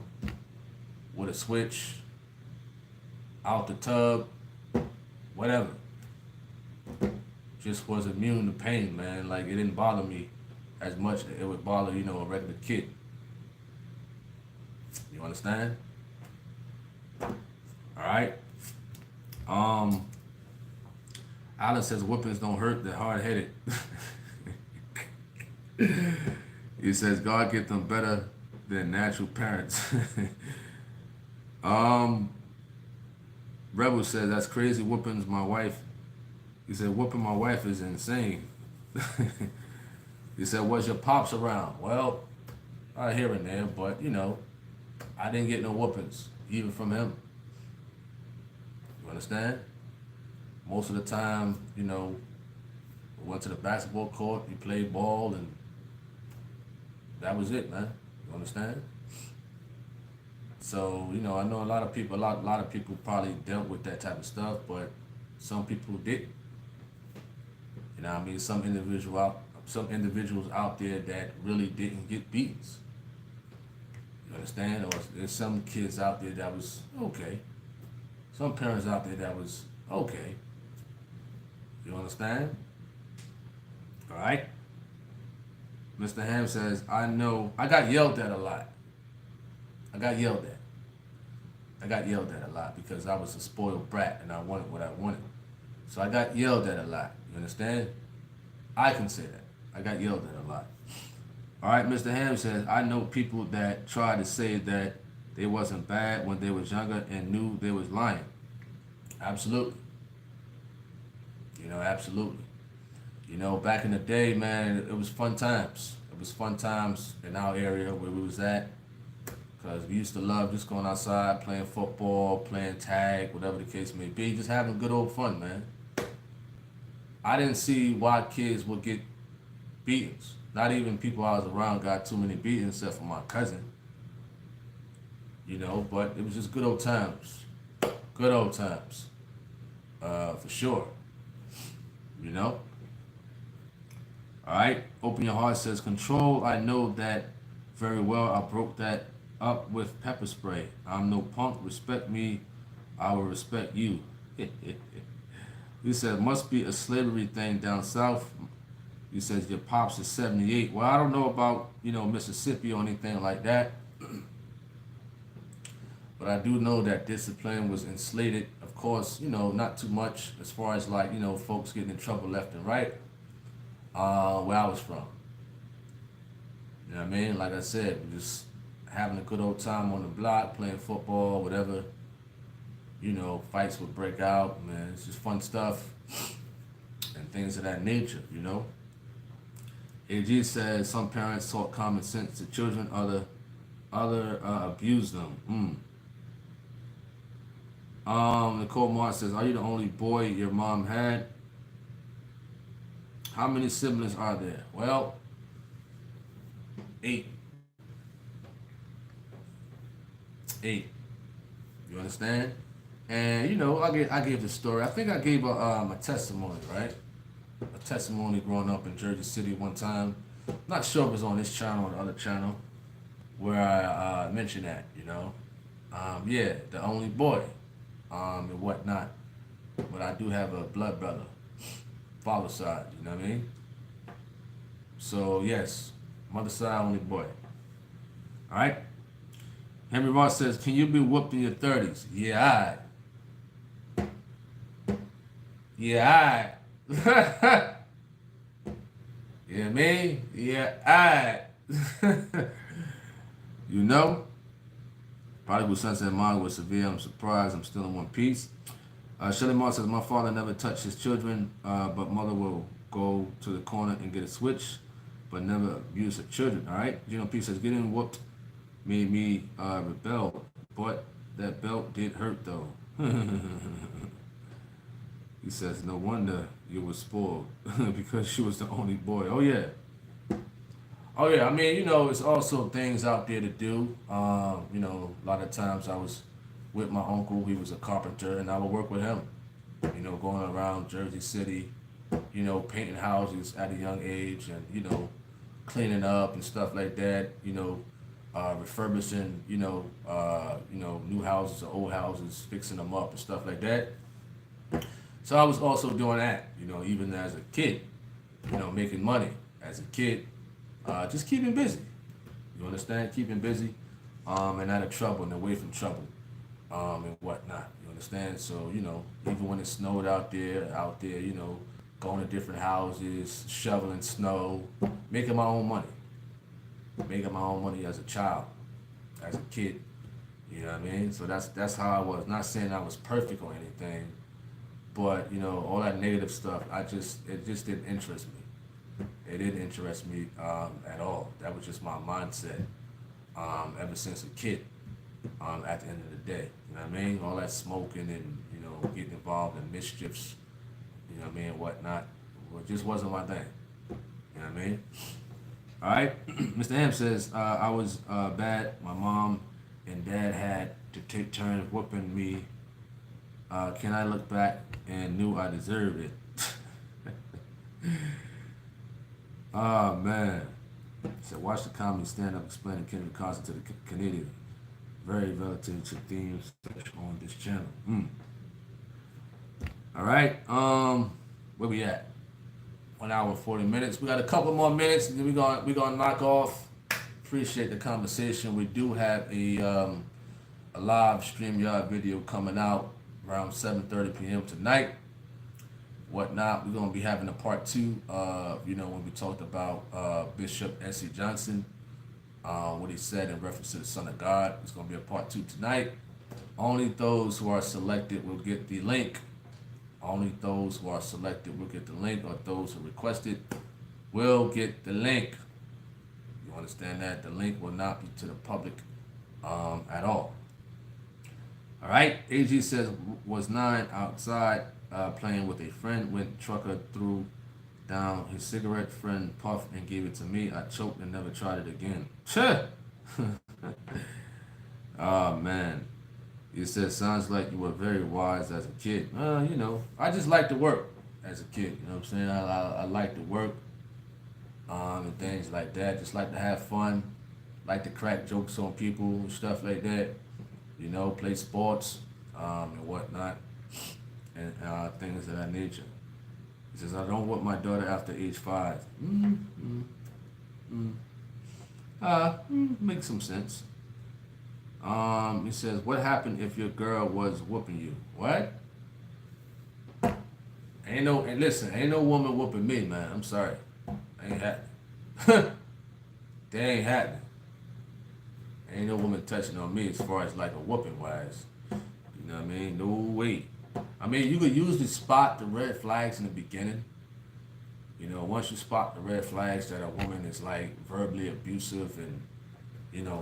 [SPEAKER 1] with a switch, out the tub, whatever. Just was immune to pain, man. Like, it didn't bother me as much as it would bother, you know, a regular kid. You understand? Alright? Alan says whoopings don't hurt, they're hard-headed. He says God get them better than natural parents. Rebel says that's crazy. Whoopings my wife. He said whooping my wife is insane. He said, was your pops around? Well, here and there, but you know, I didn't get no whoopings, even from him. You understand? Most of the time, you know, we went to the basketball court, we played ball, and that was it, man. You understand? So, you know, I know a lot of people probably dealt with that type of stuff, but some people didn't. You know what I mean? Some individuals out there that really didn't get beatings. You understand? Or there's some kids out there that was okay. some parents out there that was okay. You understand? All right. Mr. Ham says, I know, I got yelled at a lot. I got yelled at. I got yelled at a lot because I was a spoiled brat and I wanted what I wanted. So I got yelled at a lot. You understand? I can say that. I got yelled at a lot. All right, Mr. Ham says, I know people that try to say that they wasn't bad when they was younger and knew they was lying. Absolutely. You know, absolutely. You know, back in the day, man, it was fun times. It was fun times in our area where we was at. Because we used to love just going outside, playing football, playing tag, whatever the case may be. Just having good old fun, man. I didn't see why kids would get beatings. Not even people I was around got too many beatings except for my cousin. You know, but it was just good old times. Good old times. For sure. You know? Alright, Open Your Heart says, Control, I know that very well. I broke that up with pepper spray. I'm no punk. Respect me. I will respect you. He said, must be a slavery thing down south. He says, your pops is 78. Well, I don't know about, you know, Mississippi or anything like that. But I do know that discipline was enslaved. Of course, you know, not too much as far as like, you know, folks getting in trouble left and right. Where I was from. You know what I mean? Like I said, just having a good old time on the block, playing football, whatever. You know, fights would break out, man. It's just fun stuff and things of that nature, you know. AG says some parents taught common sense to children, other abuse them. Nicole Martin says, are you the only boy your mom had? How many siblings are there? Well, 8. 8. You understand? And you know, I gave the story. I think I gave a testimony, right? A testimony growing up in Jersey City one time. Not sure if it was on this channel or the other channel where I mentioned that, you know. Yeah, the only boy, and whatnot. But I do have a blood brother, father side, you know what I mean? So yes, mother side, only boy. All right. Henry Ross says, can you be whooped in your 30s? Yeah, I. Yeah, I. You know what I mean? Yeah, I. You know? Prodigal son said, mine was severe. I'm surprised I'm still in one piece. Shelly Moore says, my father never touched his children, but mother will go to the corner and get a switch, but never abuse her children, all right? Gino P says, getting whooped made me rebel, but that belt did hurt, though. He says, no wonder you were spoiled, because she was the only boy. Oh, yeah. Oh, yeah, I mean, you know, it's also things out there to do. You know, a lot of times I was with my uncle. He was a carpenter, and I would work with him, you know, going around Jersey City, you know, painting houses at a young age and, you know, cleaning up and stuff like that, you know, refurbishing, you know, new houses or old houses, fixing them up and stuff like that. So I was also doing that, you know, even as a kid, you know, making money as a kid, just keeping busy. You understand? Keeping busy, and out of trouble and away from trouble, and whatnot. You understand? So, you know, even when it snowed out there, you know, going to different houses, shoveling snow, making my own money. Making my own money as a child, as a kid. You know what I mean? So that's how I was. Not saying I was perfect or anything, but you know, all that negative stuff, it just didn't interest me. It didn't interest me at all. That was just my mindset ever since a kid. At the end of the day, you know what I mean? All that smoking and, you know, getting involved in mischiefs, you know what I mean, whatnot, it just wasn't my thing. You know what I mean? All right, Mr. Ham says, I was bad. My mom and dad had to take turns whooping me. Can I look back and knew I deserved it? Oh, man. He said, watch the comedy stand-up explaining Kendrick Carson to the Canadian. very relative to themes on this channel. All right. Where we at? 1 hour 40 minutes. We got a couple more minutes, and then we gonna knock off. Appreciate the conversation. We do have a live StreamYard video coming out around 7:30 p.m. tonight. Whatnot. We're gonna be having a part 2. When we talked about Bishop S.E. Johnson, what he said in reference to the Son of God. It's gonna be a part 2 tonight. Only those who are selected will get the link. Only those who are selected will get the link, or those who requested will get the link. You understand that? The link will not be to the public at all. All right. AG says, was 9 outside playing with a friend when trucker threw down his cigarette. Friend puffed and gave it to me. I choked and never tried it again. Oh, man. You said, sounds like you were very wise as a kid. I just like to work as a kid. You know what I'm saying? I like to work and things like that. Just like to have fun. Like to crack jokes on people and stuff like that. Play sports and whatnot. And things of that nature. He says, I don't want my daughter after age 5. Makes some sense. He says, what happened if your girl was whooping you? What? Ain't no woman whooping me, man. I'm sorry. Ain't happening. They ain't happening. Ain't no woman touching on me as far as like a whooping wise. You know what I mean? No way. I mean, you could usually spot the red flags in the beginning. Once you spot the red flags that a woman is like verbally abusive and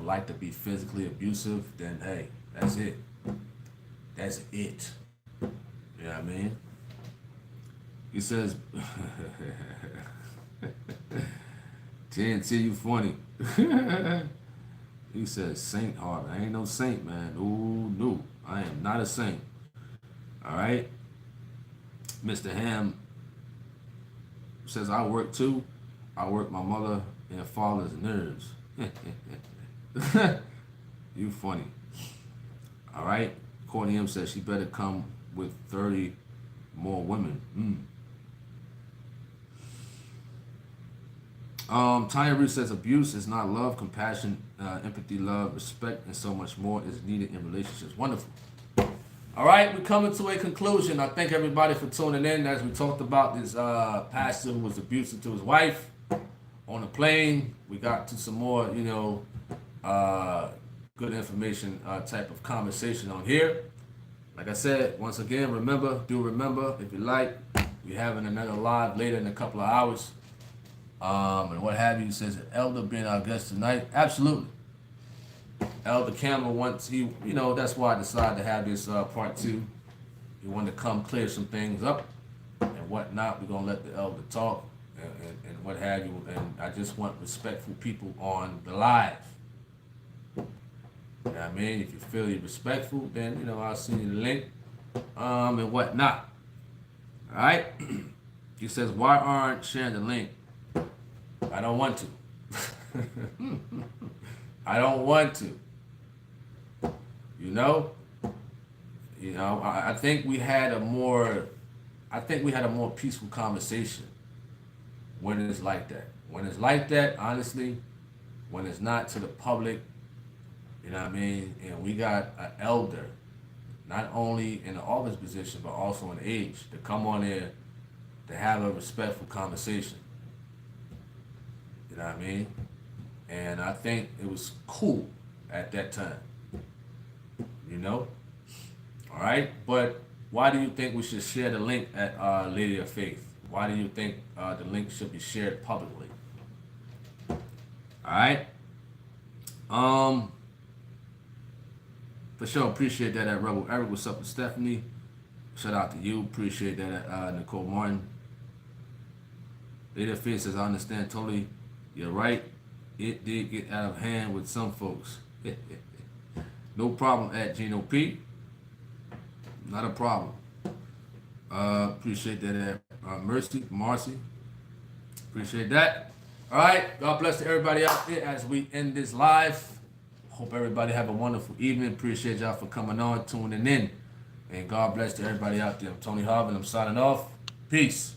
[SPEAKER 1] like to be physically abusive, then hey, that's it. That's it. You know what I mean? He says, TNT, you funny. He says, Saint Harvin. I ain't no saint, man. No. I am not a saint. All right? Mr. Ham says, I work too. I work my mother and father's nerves. You funny. All right? Courtney M says she better come with 30 more women. Tanya Ruth says abuse is not love, compassion, empathy, love, respect, and so much more is needed in relationships. Wonderful. All right, we're coming to a conclusion. I thank everybody for tuning in as we talked about this pastor who was abusive to his wife on the plane. We got to some more, good information type of conversation on here. Like I said, once again, remember, if you like, we're having another live later in a couple of hours. And what have you. Says Elder being our guest tonight. Absolutely. Elder Campbell wants, that's why I decided to have this part 2. He wanted to come clear some things up and whatnot. We're going to let the elder talk and what have you. And I just want respectful people on the live. You know what I mean? If you feel you're respectful, then, I'll send you the link and whatnot. All right? He says, why aren't sharing the link? I don't want to. I don't want to. I think we had a more peaceful conversation when it's like that. When it's like that, honestly, when it's not to the public, you know what I mean? And we got an elder, not only in the office position, but also in age, to come on there to have a respectful conversation. You know what I mean? And I think it was cool at that time. All right? But why do you think we should share the link at Lady of Faith? Why do you think the link should be shared publicly? All right? For sure, appreciate that at Rebel Eric. What's up with Stephanie? Shout out to you. Appreciate that at Nicole Martin. Lady of Faith says, I understand totally. You're right. It did get out of hand with some folks. No problem at Gino P. Not a problem. Appreciate that at Marcy. Appreciate that. All right. God bless to everybody out there as we end this live. Hope everybody have a wonderful evening. Appreciate y'all for coming on, tuning in. And God bless to everybody out there. I'm Tony Harvin. I'm signing off. Peace.